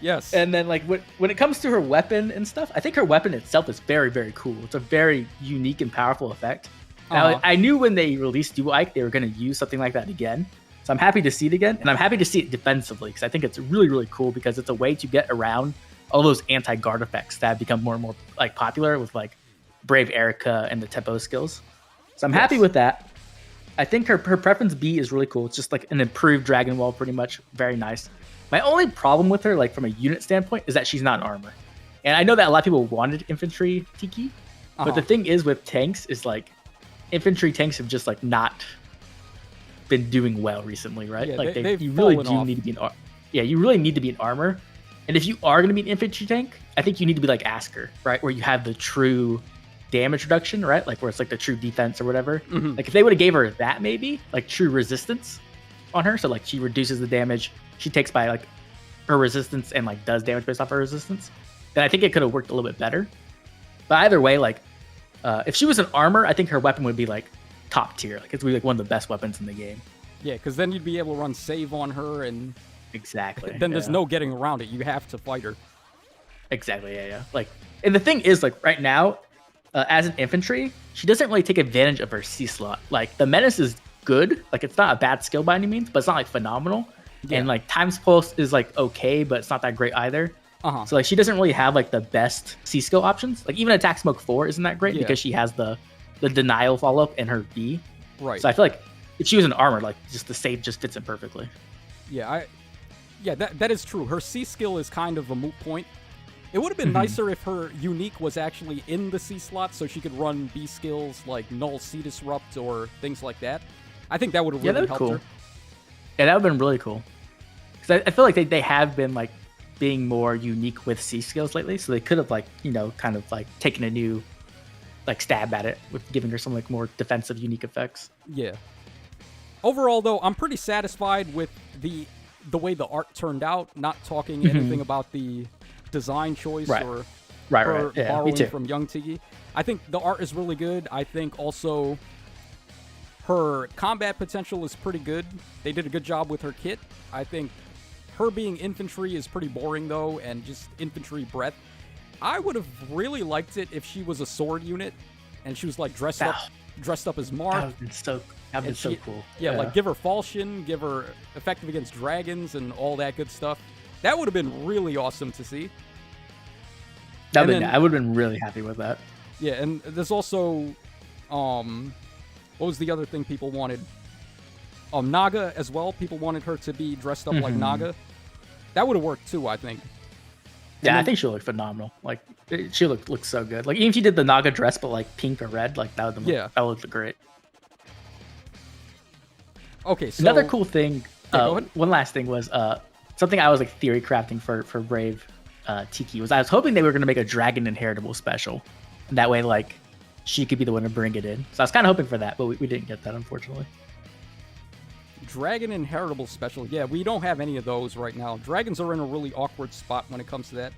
Yes. And then like when it comes to her weapon and stuff, I think her weapon itself is very, very cool. It's a very unique and powerful effect. Now, I knew when they released Dual Ike, they were going to use something like that again. So I'm happy to see it again. And I'm happy to see it defensively because I think it's really, really cool because it's a way to get around all those anti-guard effects that have become more and more like popular with like Brave Erica and the Tempo skills. So I'm happy with that. I think her preference B is really cool. It's just like an improved Dragon Wall, pretty much. Very nice. My only problem with her, like from a unit standpoint, is that she's not an armor. And I know that a lot of people wanted infantry Tiki, but the thing is with tanks is like infantry tanks have just like not been doing well recently, right? Yeah, like you really do need to be you really need to be an armor. And if you are going to be an infantry tank, I think you need to be like Asker, right? Where you have the true damage reduction, right? Like where it's like the true defense or whatever. Mm-hmm. Like if they would have gave her that, maybe like true resistance on her, so like she reduces the damage she takes by like her resistance and like does damage based off her resistance, then I think it could have worked a little bit better. But either way, like if she was an armor, I think her weapon would be like top tier. Like it would be like one of the best weapons in the game. Yeah, because then you'd be able to run save on her, and exactly. Then there's no getting around it. You have to fight her. Exactly. Yeah. Like, and the thing is, like right now, as an infantry, she doesn't really take advantage of her C slot. Like the menace is good. Like it's not a bad skill by any means, but it's not like phenomenal. Yeah. And like Time's Pulse is like okay, but it's not that great either. So like she doesn't really have like the best C skill options. Like even Attack Smoke 4 isn't that great because she has the denial follow up in her B. Right. So I feel like if she was an armor, like just the save just fits in perfectly. Yeah, that is true. Her C skill is kind of a moot point. It would have been nicer if her unique was actually in the C slot, so she could run B skills like Null C Disrupt or things like that. I think that would have really helped her. Yeah, that would have been really cool. Because I feel like they have been like being more unique with C skills lately, so they could have like kind of like taken a new like stab at it with giving her some like more defensive unique effects. Yeah. Overall, though, I'm pretty satisfied with the the way the art turned out, not talking anything about the design choice or right. Yeah, borrowing from young Tiki. I think the art is really good. I think also her combat potential is pretty good. They did a good job with her kit. I think her being infantry is pretty boring, though, and just infantry breadth. I would have really liked it if she was a sword unit and she was like dressed up as Marth. That would have been so cool. Yeah, like give her falchion, give her effective against dragons and all that good stuff. That would have been really awesome to see. I would have been really happy with that. Yeah, and there's also, what was the other thing people wanted? Naga as well. People wanted her to be dressed up like Naga. That would have worked too, I think. Yeah, I think she looked phenomenal. Like, she looked so good. Like, even if you did the Naga dress, but like pink or red, like that would look great. Okay, so another cool thing. go ahead. One last thing was something I was like theory crafting for Brave Tiki was I was hoping they were going to make a dragon inheritable special, and that way like she could be the one to bring it in. So I was kind of hoping for that, but we didn't get that, unfortunately. Dragon inheritable special. Yeah, we don't have any of those right now. Dragons are in a really awkward spot when it comes to that.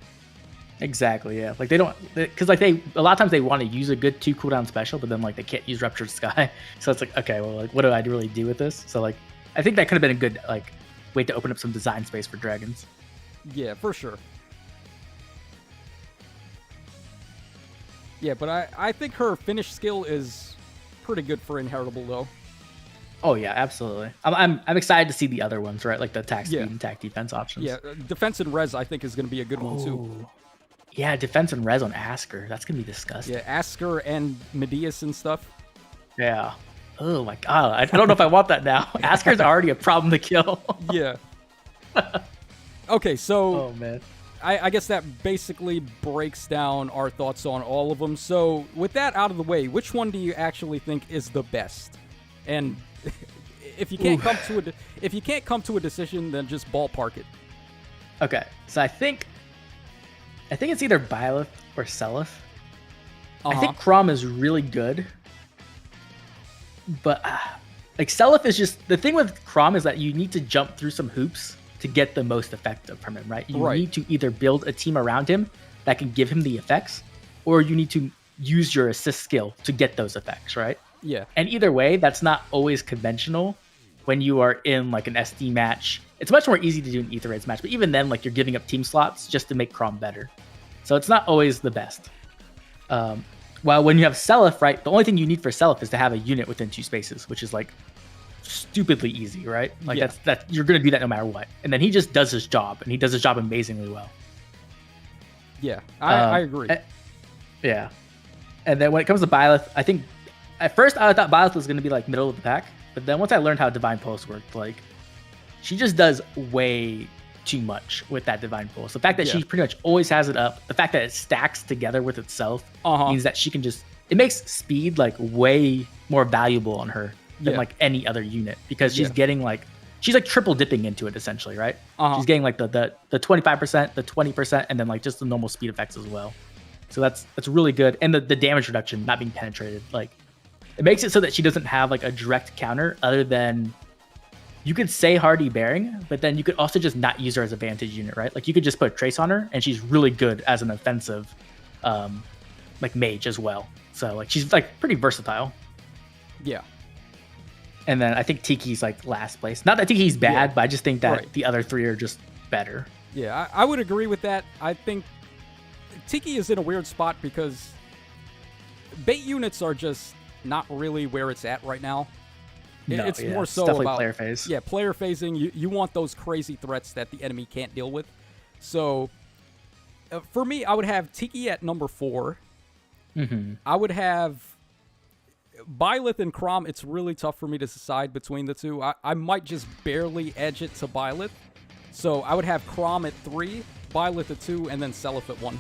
Exactly, yeah. Like they don't, because like a lot of times they want to use a good 2 cooldown special, but then like they can't use Ruptured Sky. So it's like, okay, well, like what do I really do with this? So like, I think that could have been a good like way to open up some design space for dragons. Yeah, for sure. Yeah, but I think her finish skill is pretty good for inheritable though. Oh yeah, absolutely. I'm excited to see the other ones, right? Like the attack speed and attack defense options. Yeah, defense and res I think is going to be a good one too. Yeah, defense and res on Asker. That's going to be disgusting. Yeah, Asker and Medeus and stuff. Yeah. Oh my god, I don't know if I want that now. Asker's already a problem to kill. Yeah. Okay, so oh man. I guess that basically breaks down our thoughts on all of them. So with that out of the way, which one do you actually think is the best? And if you can't come to a decision, then just ballpark it. Okay, so I think it's either Byleth or Seliph. I think Chrom is really good, but like Seliph is just the thing with Chrom is that you need to jump through some hoops to get the most effective from him, right? You need to either build a team around him that can give him the effects, or you need to use your assist skill to get those effects, right? Yeah. And either way, that's not always conventional when you are in like an SD match. It's much more easy to do an Ether Raids match, but even then, like you're giving up team slots just to make Chrom better. So it's not always the best. While when you have Seliph, right, the only thing you need for Seliph is to have a unit within 2 spaces, which is like stupidly easy, right? Like that's you're gonna do that no matter what. And then he just does his job, and he does his job amazingly well. Yeah, I agree. Yeah. And then when it comes to Byleth, I think at first I thought Byleth was gonna be like middle of the pack, but then once I learned how Divine Pulse worked, like she just does way too much with that Divine Pulse. The fact that she pretty much always has it up, the fact that it stacks together with itself means that she can just, it makes speed like way more valuable on her than like any other unit, because she's getting like, she's like triple dipping into it essentially, right? She's getting like the 25%, the 20%, and then like just the normal speed effects as well. So that's really good. And the damage reduction not being penetrated, like it makes it so that she doesn't have like a direct counter other than, you could say Hardy Bearing, but then you could also just not use her as a vantage unit, right? Like you could just put Trace on her and she's really good as an offensive like mage as well. So like she's like pretty versatile. Yeah. And then I think Tiki's like last place. Not that Tiki's bad, but I just think that the other 3 are just better. Yeah, I would agree with that. I think Tiki is in a weird spot because bait units are just not really where it's at right now. No, it's more so definitely about player phase. Yeah, player phasing. You want those crazy threats that the enemy can't deal with. So for me, I would have Tiki at number 4. I would have Byleth and Chrom. It's really tough for me to decide between the two. I might just barely edge it to Byleth. So I would have Chrom at 3, Byleth at 2, and then Seliph at 1.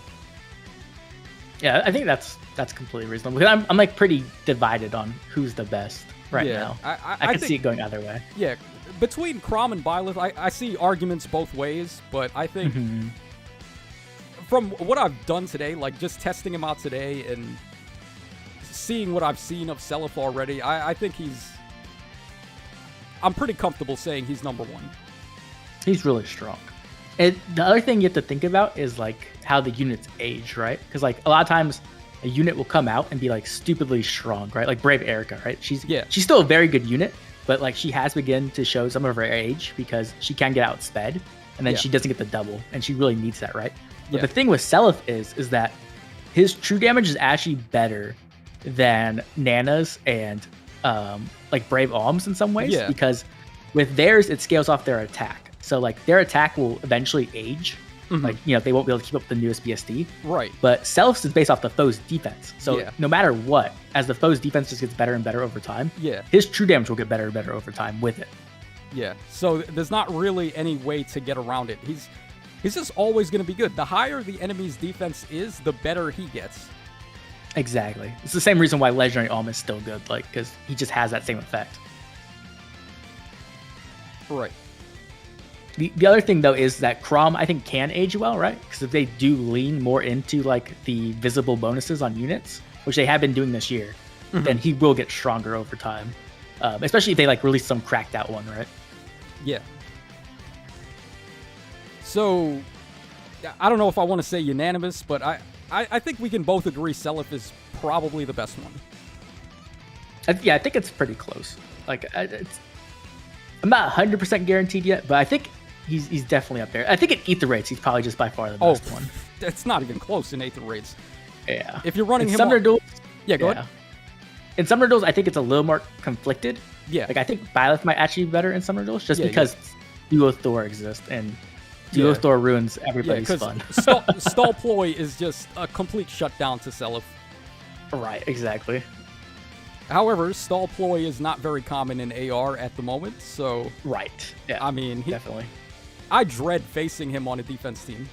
Yeah, I think that's completely reasonable. Because I'm like pretty divided on who's the best right now. I could see it going either way. Yeah, between Chrom and Byleth, I see arguments both ways, but I think from what I've done today, like just testing him out today and seeing what I've seen of Seliph already, I think I'm pretty comfortable saying he's number 1. He's really strong. And the other thing you have to think about is like how the units age, right? Because like a lot of times a unit will come out and be like stupidly strong, right? Like Brave Erica, right? She's still a very good unit, but like she has begun to show some of her age because she can get outsped, and then she doesn't get the double, and she really needs that, right? But the thing with Seliph is that his true damage is actually better than Nana's and like Brave Alms in some ways, because with theirs it scales off their attack. So like their attack will eventually age. Like, you know, they won't be able to keep up the newest BSD. Right. But Seliph's is based off the foe's defense. So no matter what, as the foe's defense just gets better and better over time, his true damage will get better and better over time with it. Yeah. So there's not really any way to get around it. He's just always going to be good. The higher the enemy's defense is, the better he gets. Exactly. It's the same reason why Legendary Alm is still good, like, because he just has that same effect. Right. The other thing, though, is that Chrom, I think, can age well, right? Because if they do lean more into, like, the visible bonuses on units, which they have been doing this year, then he will get stronger over time. Especially if they, like, release some cracked out one, right? Yeah. So, I don't know if I want to say unanimous, but I think we can both agree Seliph is probably the best one. I think it's pretty close. Like, I'm not 100% guaranteed yet, but I think he's definitely up there. I think in Ether rates, he's probably just by far the best one. That's not even close in Aether rates. Yeah. If you're running him Summoner Duels, go ahead. In Summoner Duels, I think it's a little more conflicted. Yeah. Like, I think Byleth might actually be better in Summoner Duels just because Duo Thor exists, and Duo Thor ruins everybody's fun. Stall Ploy is just a complete shutdown to Seliph. Right, exactly. However, Stall Ploy is not very common in AR at the moment, so... Right. Yeah, I mean, definitely. I dread facing him on a defense team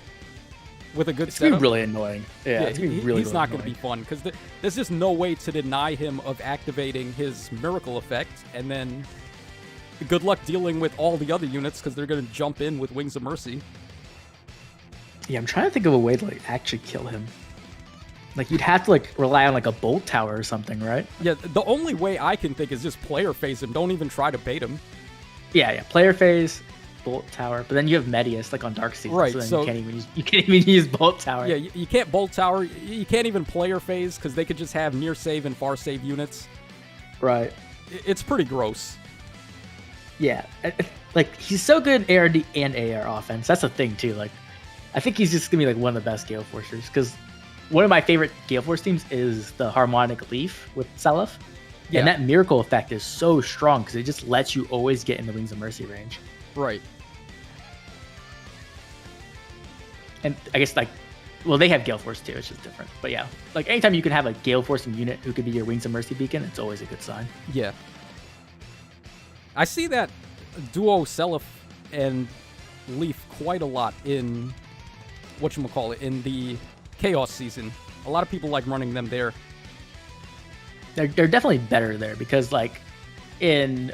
with a good it's setup. It's really annoying. Yeah, it's really he's not going to be fun, because there's just no way to deny him of activating his Miracle effect, and then good luck dealing with all the other units, because they're going to jump in with Wings of Mercy. Yeah, I'm trying to think of a way to like actually kill him. Like, you'd have to, like, rely on, like, a Bolt Tower or something, right? Yeah, the only way I can think is just player phase him. Don't even try to bait him. Yeah. Player phase, Bolt Tower. But then you have Medius, like, on Dark Season. Right, so you can't even use Bolt Tower. Yeah, you can't Bolt Tower. You can't even player phase, because they could just have near save and far save units. Right. It's pretty gross. Yeah. Like, he's so good in ARD and AR offense. That's the thing, too. Like, I think he's just going to be, like, one of the best Gale Forcers, because... One of my favorite Gale Force teams is the Harmonic Leaf with Seliph. Yeah. And that Miracle effect is so strong because it just lets you always get in the Wings of Mercy range. Right. And I guess, like, well, they have Gale Force too, it's just different. But yeah, like, anytime you can have a Gale Forcing unit who could be your Wings of Mercy beacon, it's always a good sign. Yeah. I see that duo Seliph and Leaf quite a lot in, whatchamacallit, in the Chaos season. A lot of people like running them there. They're definitely better there because, like, in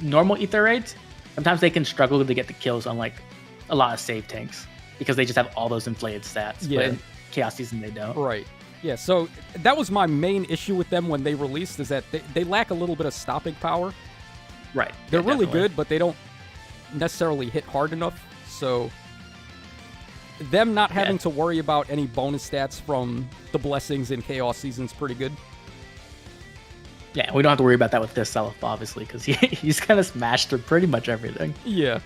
normal Ether raids, sometimes they can struggle to get the kills on, like, a lot of save tanks because they just have all those inflated stats. Yeah. But in Chaos season, they don't. Right. Yeah, so that was my main issue with them when they released, is that they lack a little bit of stopping power. Right. They're really good, but they don't necessarily hit hard enough, so... Them not having to worry about any bonus stats from the blessings in Chaos season is pretty good. Yeah, we don't have to worry about that with this Seliph, obviously, because he's kind of smashed through pretty much everything. Yeah.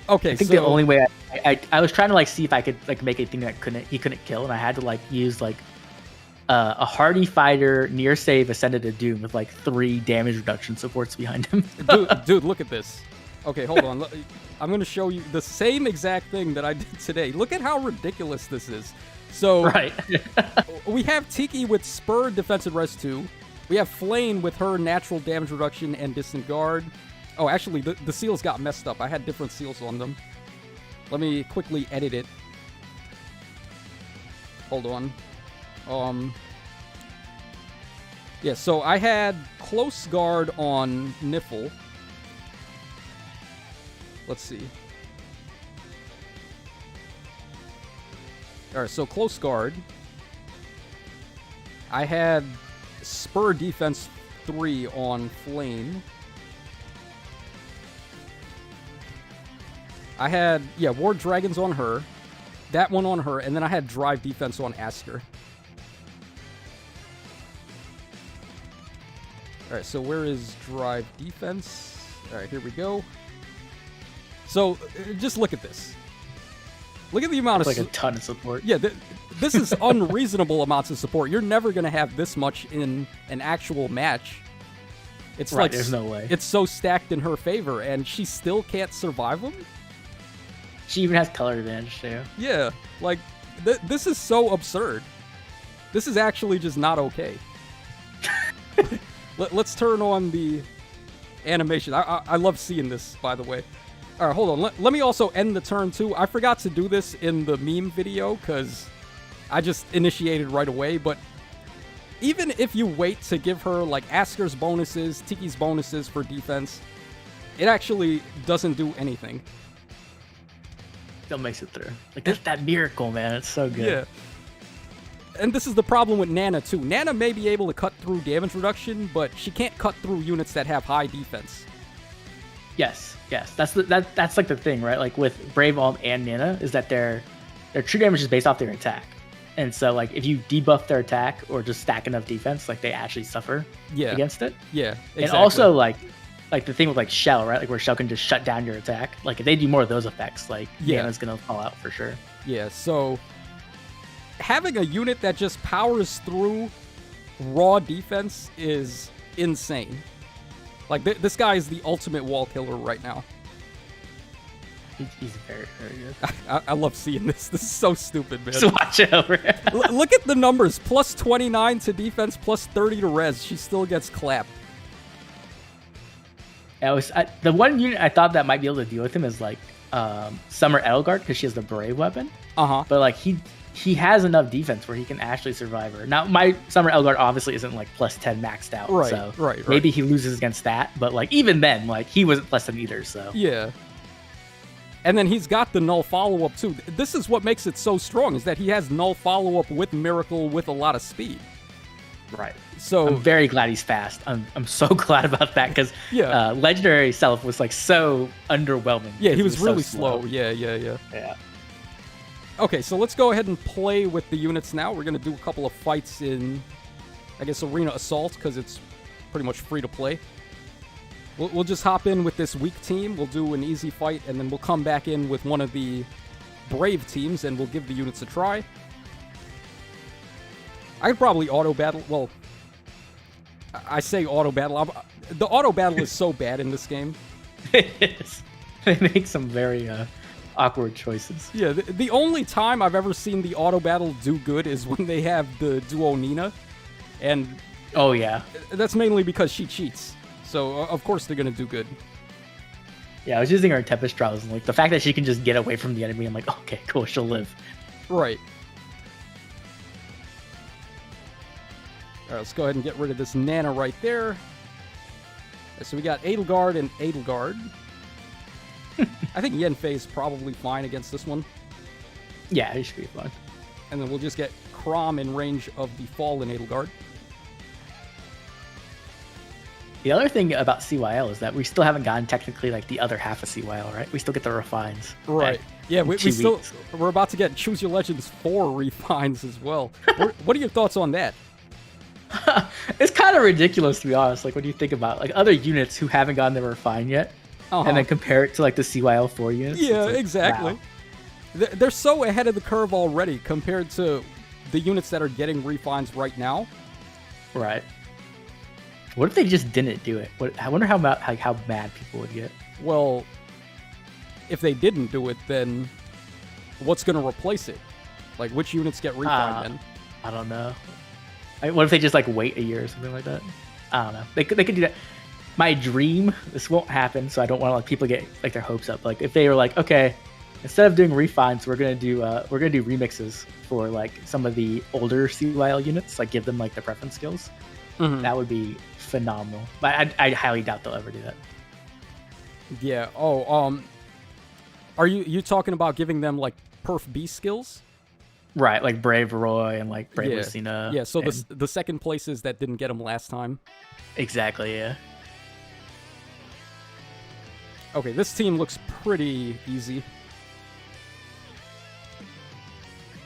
Okay, I think the only way I was trying to, like, see if I could, like, make a thing that he couldn't kill, and I had to, like, use, like, a Hardy Fighter near save Ascended to Doom with, like, 3 damage reduction supports behind him. dude, look at this. Okay, hold on. I'm going to show you the same exact thing that I did today. Look at how ridiculous this is. So, right. We have Tiki with Spur Defense and Res 2. We have Flame with her natural damage reduction and Distant Guard. Oh, actually, the seals got messed up. I had different seals on them. Let me quickly edit it. Hold on. Yeah, so I had Close Guard on Niffle. Let's see. Alright, so Close Guard. I had Spur Defense 3 on Flame. I had, Ward Dragons on her, that one on her, and then I had Drive Defense on Aster. Alright, so where is Drive Defense? Alright, here we go. So, just look at this. Look at the amount of... like a ton of support. Yeah, this is unreasonable amounts of support. You're never going to have this much in an actual match. It's right, like... there's no way. It's so stacked in her favor, and she still can't survive them? She even has color advantage, too. Yeah, like, this is so absurd. This is actually just not okay. Let's turn on the animation. I love seeing this, by the way. All right, hold on. Let me also end the turn, too. I forgot to do this in the meme video, because I just initiated right away. But even if you wait to give her, like, Asker's bonuses, Tiki's bonuses for defense, it actually doesn't do anything. Still makes it through. Like, that's that miracle, man. It's so good. Yeah. And this is the problem with Nana, too. Nana may be able to cut through damage reduction, but she can't cut through units that have high defense. Yes. That's like the thing, right? Like with Brave Alm and Nana, is that their true damage is based off their attack. And so, like, if you debuff their attack or just stack enough defense, like, they actually suffer against it. Yeah, exactly. And also, like the thing with, like, Shell, right? Like, where Shell can just shut down your attack. Like, if they do more of those effects, like, Nana's going to fall out for sure. Yeah, so... having a unit that just powers through raw defense is insane. Like, this guy is the ultimate wall killer right now. He's very, very good. I love seeing this. This is so stupid, man. Just watch it over. Look at the numbers. Plus 29 to defense, plus 30 to res. She still gets clapped. The one unit I thought that might be able to deal with him is, like, Summer Edelgard, because she has the Brave weapon. Uh-huh. But, like, he has enough defense where he can actually survive her. Now, my Summer Edelgard obviously isn't, like, plus 10 maxed out. Right, so right. Maybe he loses against that. But, like, even then, like, he wasn't plus 10 either, so. Yeah. And then he's got the null follow-up, too. This is what makes it so strong, is that he has null follow-up with Miracle with a lot of speed. Right. So I'm very glad he's fast. I'm so glad about that, because Legendary Seliph was, like, so underwhelming. Yeah, he was really so slow. Yeah. Yeah. Okay, so let's go ahead and play with the units now. We're going to do a couple of fights in, I guess, Arena Assault, because it's pretty much free to play. We'll just hop in with this weak team. We'll do an easy fight, and then we'll come back in with one of the brave teams, and we'll give the units a try. I could probably auto-battle. Well, I say auto-battle. The auto-battle is so bad in this game. It is. They make some very awkward choices. Yeah, the only time I've ever seen the auto-battle do good is when they have the duo Nina. And oh, yeah. That's mainly because she cheats. So, of course, they're going to do good. Yeah, I was using her Tempest Trials, and, like, the fact that she can just get away from the enemy, I'm like, okay, cool, she'll live. Right. All right, let's go ahead and get rid of this Nana right there. So we got Edelgard and Edelgard. I think Yenfei is probably fine against this one. Yeah, he should be fine. And then we'll just get Chrom in range of the Fallen Edelgard. The other thing about CYL is that we still haven't gotten technically, like, the other half of CYL, right? We still get the refines. Right. Yeah, we're about to get Choose Your Legends 4 refines as well. What are your thoughts on that? It's kind of ridiculous, to be honest. Like, when you think about, like, other units who haven't gotten their refine yet, and then compare it to, like, the CYL 4 units. Yeah, like, exactly. Wow. They're so ahead of the curve already compared to the units that are getting refines right now. Right. What if they just didn't do it? I wonder how mad people would get. Well, if they didn't do it, then what's going to replace it? Like, which units get refined then? I don't know. What if they just, like, wait a year or something like that? I don't know. They could do that. My dream, this won't happen, so I don't want to let people get, like, their hopes up. Like, if they were like, okay, instead of doing refines, we're gonna do remixes for, like, some of the older CYL units, like, give them, like, the preference skills. Mm-hmm. That would be phenomenal. But I highly doubt they'll ever do that. Yeah. Oh, are you talking about giving them, like, Perf B skills? Right, like Brave Roy and, like, Brave Lucina. Yeah, so the second places that didn't get them last time. Exactly, yeah. Okay, this team looks pretty easy.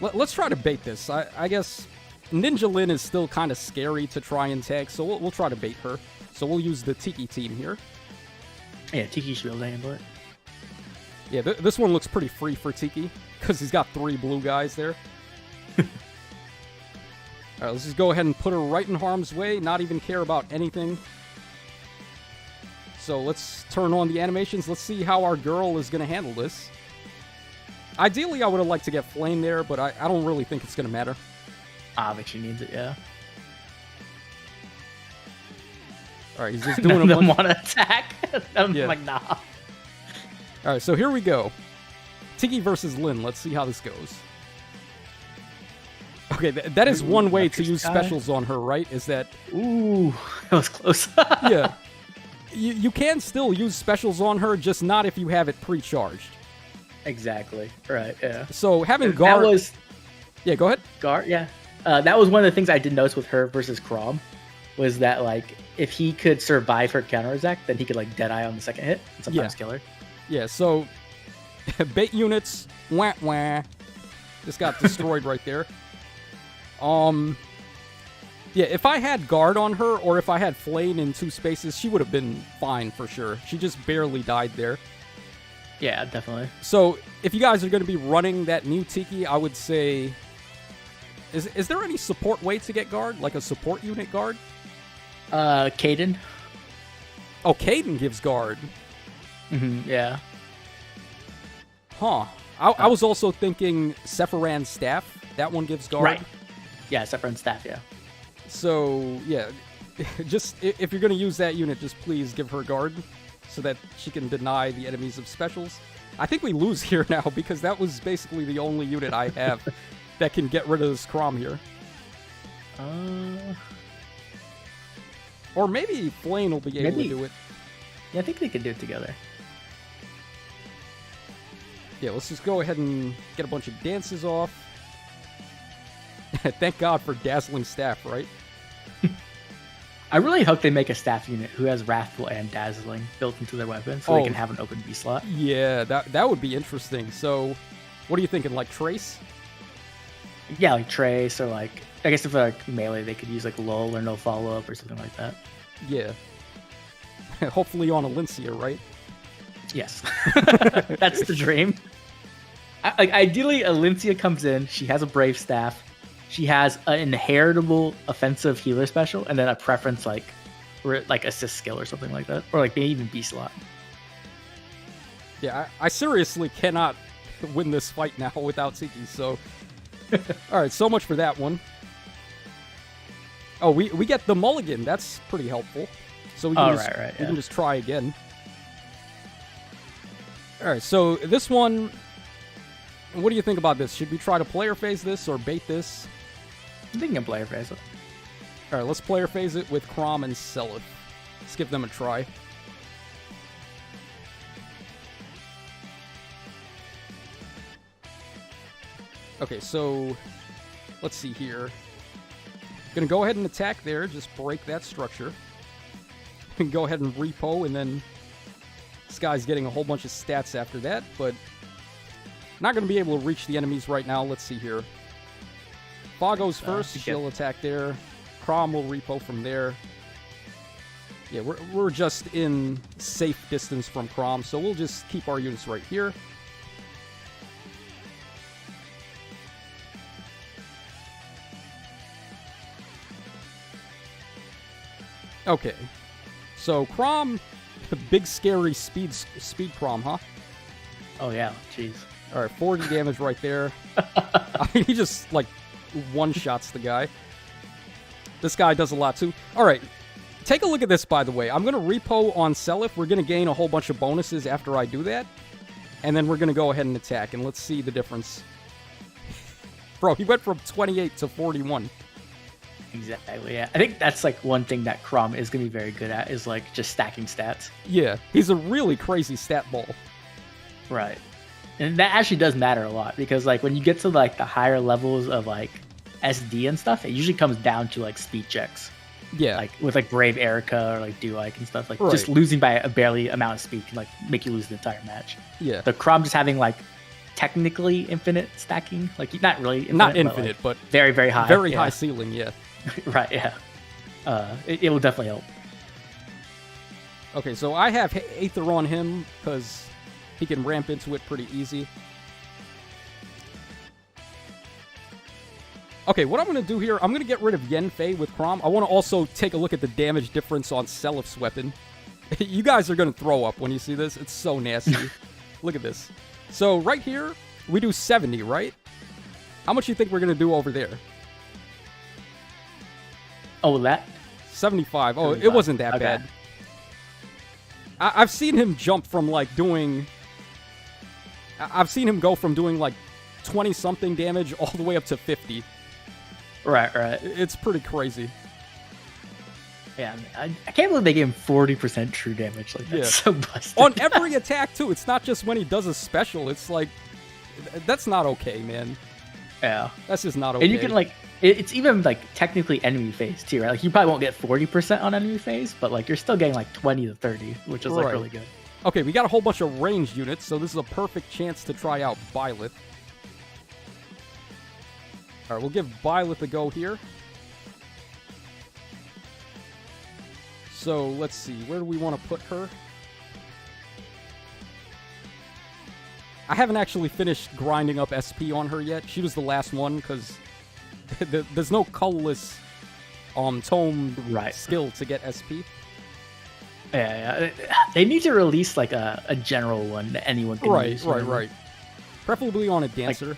Let's try to bait this. I guess Ninja Lin is still kind of scary to try and tag, so we'll try to bait her. So we'll use the Tiki team here. Yeah, Tiki should be able to handle it. Yeah, this one looks pretty free for Tiki, because he's got 3 blue guys there. Alright, let's just go ahead and put her right in harm's way, not even care about anything. So let's turn on the animations. Let's see how our girl is going to handle this. Ideally, I would have liked to get Flame there, but I don't really think it's going to matter. I think she needs it, yeah. Alright, he's just doing None of them want to attack. I'm Yeah. like, nah. Alright, so here we go. Tiki versus Lin. Let's see how this goes. Okay, that is one way to use specials on her, right? Is that... Ooh, that was close. Yeah. You can still use specials on her, just not if you have it pre-charged. Exactly. Right, yeah. So having guard... That was... Yeah, go ahead. Guard, yeah. That was one of the things I did notice with her versus Chrom, was that, like, if he could survive her counterattack, then he could, like, Deadeye on the second hit and sometimes kill her. Yeah, so... bait units... Wah, wah. Just got destroyed right there. Yeah, if I had guard on her, or if I had Flame in 2 spaces, she would have been fine for sure. She just barely died there. Yeah, definitely. So, if you guys are going to be running that new Tiki, I would say... Is there any support way to get guard? Like a support unit guard? Caden. Oh, Caden gives guard. Yeah. Huh. I was also thinking Sephiran's staff. That one gives guard. Right. Yeah, Sephiran's staff, yeah. So, yeah. Just, if you're going to use that unit, just please give her guard so that she can deny the enemies of specials. I think we lose here now because that was basically the only unit I have that can get rid of this Chrom here. Or maybe Flame will be able to do it. Yeah, I think they could do it together. Yeah, let's just go ahead and get a bunch of dances off. Thank God for Dazzling Staff, right? I really hope they make a staff unit who has Wrathful and Dazzling built into their weapon so they can have an open B slot. Yeah, that would be interesting. So, what are you thinking? Like Trace? Yeah, like Trace, or like, I guess if they're like melee, they could use like Lull or No Follow Up or something like that. Yeah. Hopefully on Alencia, right? Yes. That's the dream. Ideally, Alencia comes in, she has a Brave Staff, she has an inheritable offensive healer special, and then a preference like assist skill or something like that. Or like maybe even B slot. Yeah, I seriously cannot win this fight now without Tiki, so... Alright, so much for that one. Oh, we get the mulligan. That's pretty helpful. So we can, we can just try again. Alright, so this one... What do you think about this? Should we try to player phase this or bait this? I think you can player phase it. Alright, let's player phase it with Chrom and Seliph. Let's give them a try. Okay, so let's see here. Gonna go ahead and attack there, just break that structure. And go ahead and repo, and then this guy's getting a whole bunch of stats after that, but not gonna be able to reach the enemies right now. Let's see here. Fa goes first, she'll attack there. Chrom will repo from there. Yeah, we're just in safe distance from Chrom, so we'll just keep our units right here. Okay, so Chrom, big scary speed Chrom, huh? Oh yeah, jeez. All right, 40 damage right there. I mean, he just like one-shots the guy. This guy does a lot too. All right, take a look at this, by the way. I'm gonna repo on Seliph. We're gonna gain a whole bunch of bonuses after I do that, and then we're gonna go ahead and attack, and let's see the difference. Bro, he went from 28 to 41. Exactly, yeah. I think that's like one thing that Chrom is going to be very good at, is like just stacking stats. Yeah, he's a really crazy stat ball. Right. And that actually does matter a lot, because like when you get to like the higher levels of like SD and stuff, it usually comes down to like speed checks. Yeah. Like with like Brave Erica or like Do-Like and stuff. Like Right. just losing by a barely amount of speed can like make you lose the entire match. Yeah. The Chrom just having like technically infinite stacking, like not really infinite, Not infinite, but, like, but very, very high. very high ceiling, yeah. Right, yeah. It will definitely help. Okay, so I have Aether on him because he can ramp into it pretty easy. Okay, what I'm going to do here, I'm going to get rid of Yenfei with Chrom. I want to also take a look at the damage difference on Seliph's weapon. You guys are going to throw up when you see this. It's so nasty. Look at this. So right here, we do 70, right? How much do you think we're going to do over there? Oh, that? 75. Oh, 75. it wasn't that Okay. bad. I've seen him jump from, like, doing... I've seen him go from doing, like, 20-something damage all the way up to 50. Right. It's pretty crazy. Yeah, I can't believe they gave him 40% true damage. Like, that's so busted. On every attack, too. It's not just when he does a special. It's like... That's not okay, man. Yeah. That's just not okay. And you can, like... It's even, like, technically enemy phase, too, right? Like, you probably won't get 40% on enemy phase, but, like, you're still getting, like, 20 to 30, which is, like, really good. Okay, we got a whole bunch of ranged units, so this is a perfect chance to try out Byleth. Alright, we'll give Byleth a go here. So, let's see. Where do we want to put her? I haven't actually finished grinding up SP on her yet. She was the last one, because there's no colorless tome skill to get SP. Yeah. They need to release, like, a general one that anyone can use. Right. Preferably on a dancer. Like,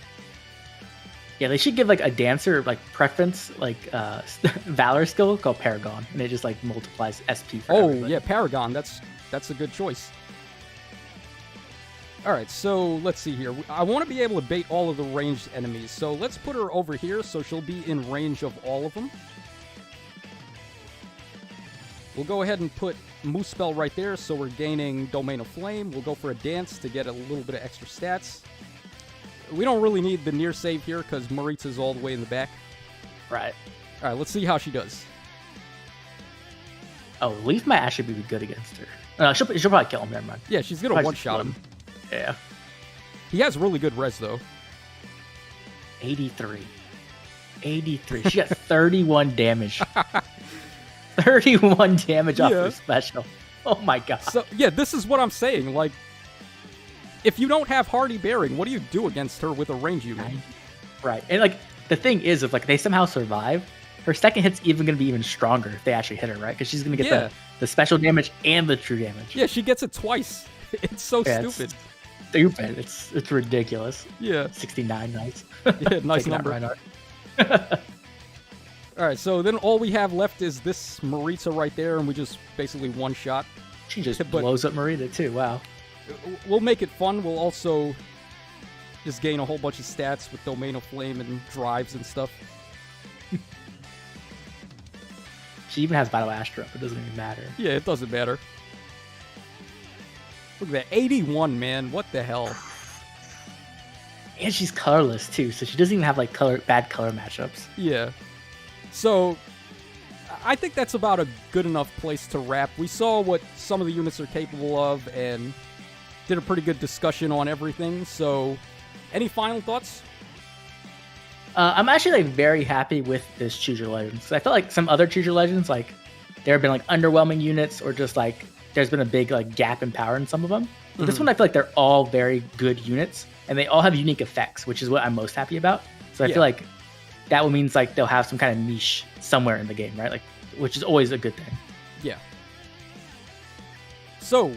yeah, they should give, like, a dancer, like, preference, like, Valor skill called Paragon, and it just, like, multiplies SP for everybody. Yeah, Paragon. That's a good choice. Alright, so let's see here. I want to be able to bait all of the ranged enemies, so let's put her over here so she'll be in range of all of them. We'll go ahead and put Moose Spell right there, so we're gaining Domain of Flame. We'll go for a Dance to get a little bit of extra stats. We don't really need the near save here, because Maritza's all the way in the back. Right. Alright, let's see how she does. Oh, Leaf might actually be good against her. She'll probably kill him, never mind. Yeah, she's going to one-shot him. Yeah. He has really good res, though. 83. She got 31 damage. 31 damage off her special. Oh my god. So, yeah, this is what I'm saying. Like, if you don't have Hardy Bearing, what do you do against her with a range unit? Right. And, like, the thing is, if, like, they somehow survive, her second hit's even going to be even stronger if they actually hit her, right? Because she's going to get the special damage and the true damage. Yeah, she gets it twice. It's so stupid. Stupid. It's ridiculous. Yeah. 69, nice. Yeah, nice number. Alright, so then all we have left is this Maritza right there, and we just basically one-shot. She just blows up Marita, too. Wow. We'll make it fun. We'll also just gain a whole bunch of stats with Domain of Flame and drives and stuff. She even has Battle Astra up. It doesn't even matter. Yeah, it doesn't matter. Look at that. 81, man. What the hell? And she's colorless, too, so she doesn't even have, like, bad color matchups. Yeah. So, I think that's about a good enough place to wrap. We saw what some of the units are capable of, and did a pretty good discussion on everything. So, any final thoughts? I'm actually, like, very happy with this Choose Your Legends. I feel like some other Choose Your Legends, like, there have been, like, underwhelming units, or just, like, there's been a big, like, gap in power in some of them. But this one, I feel like they're all very good units, and they all have unique effects, which is what I'm most happy about. So I feel like that one means, like, they'll have some kind of niche somewhere in the game, right? Like, which is always a good thing. Yeah. So,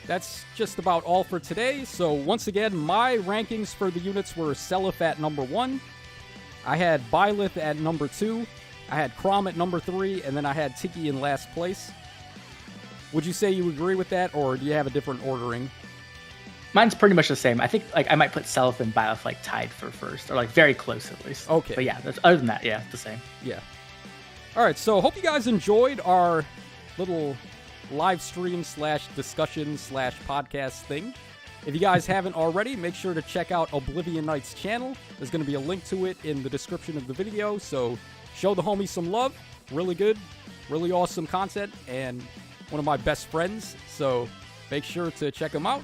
that's just about all for today. So, once again, my rankings for the units were Seliph at number 1. I had Byleth at number 2. I had Chrom at number 3, and then I had Tiki in last place. Would you say you agree with that, or do you have a different ordering? Mine's pretty much the same. I think, like, I might put Seliph and Byleth, like, tied for first, or, like, very close at least. Okay. But yeah, other than that, yeah, the same. Yeah. All right, so hope you guys enjoyed our little live stream / discussion / podcast thing. If you guys haven't already, make sure to check out OblivionKnight's channel. There's going to be a link to it in the description of the video, so show the homie some love. Really good. Really awesome content and one of my best friends. So make sure to check him out.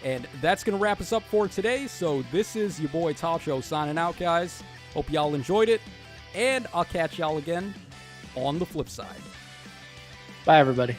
And that's going to wrap us up for today. So this is your boy Talcho signing out, guys. Hope y'all enjoyed it. And I'll catch y'all again on the flip side. Bye, everybody.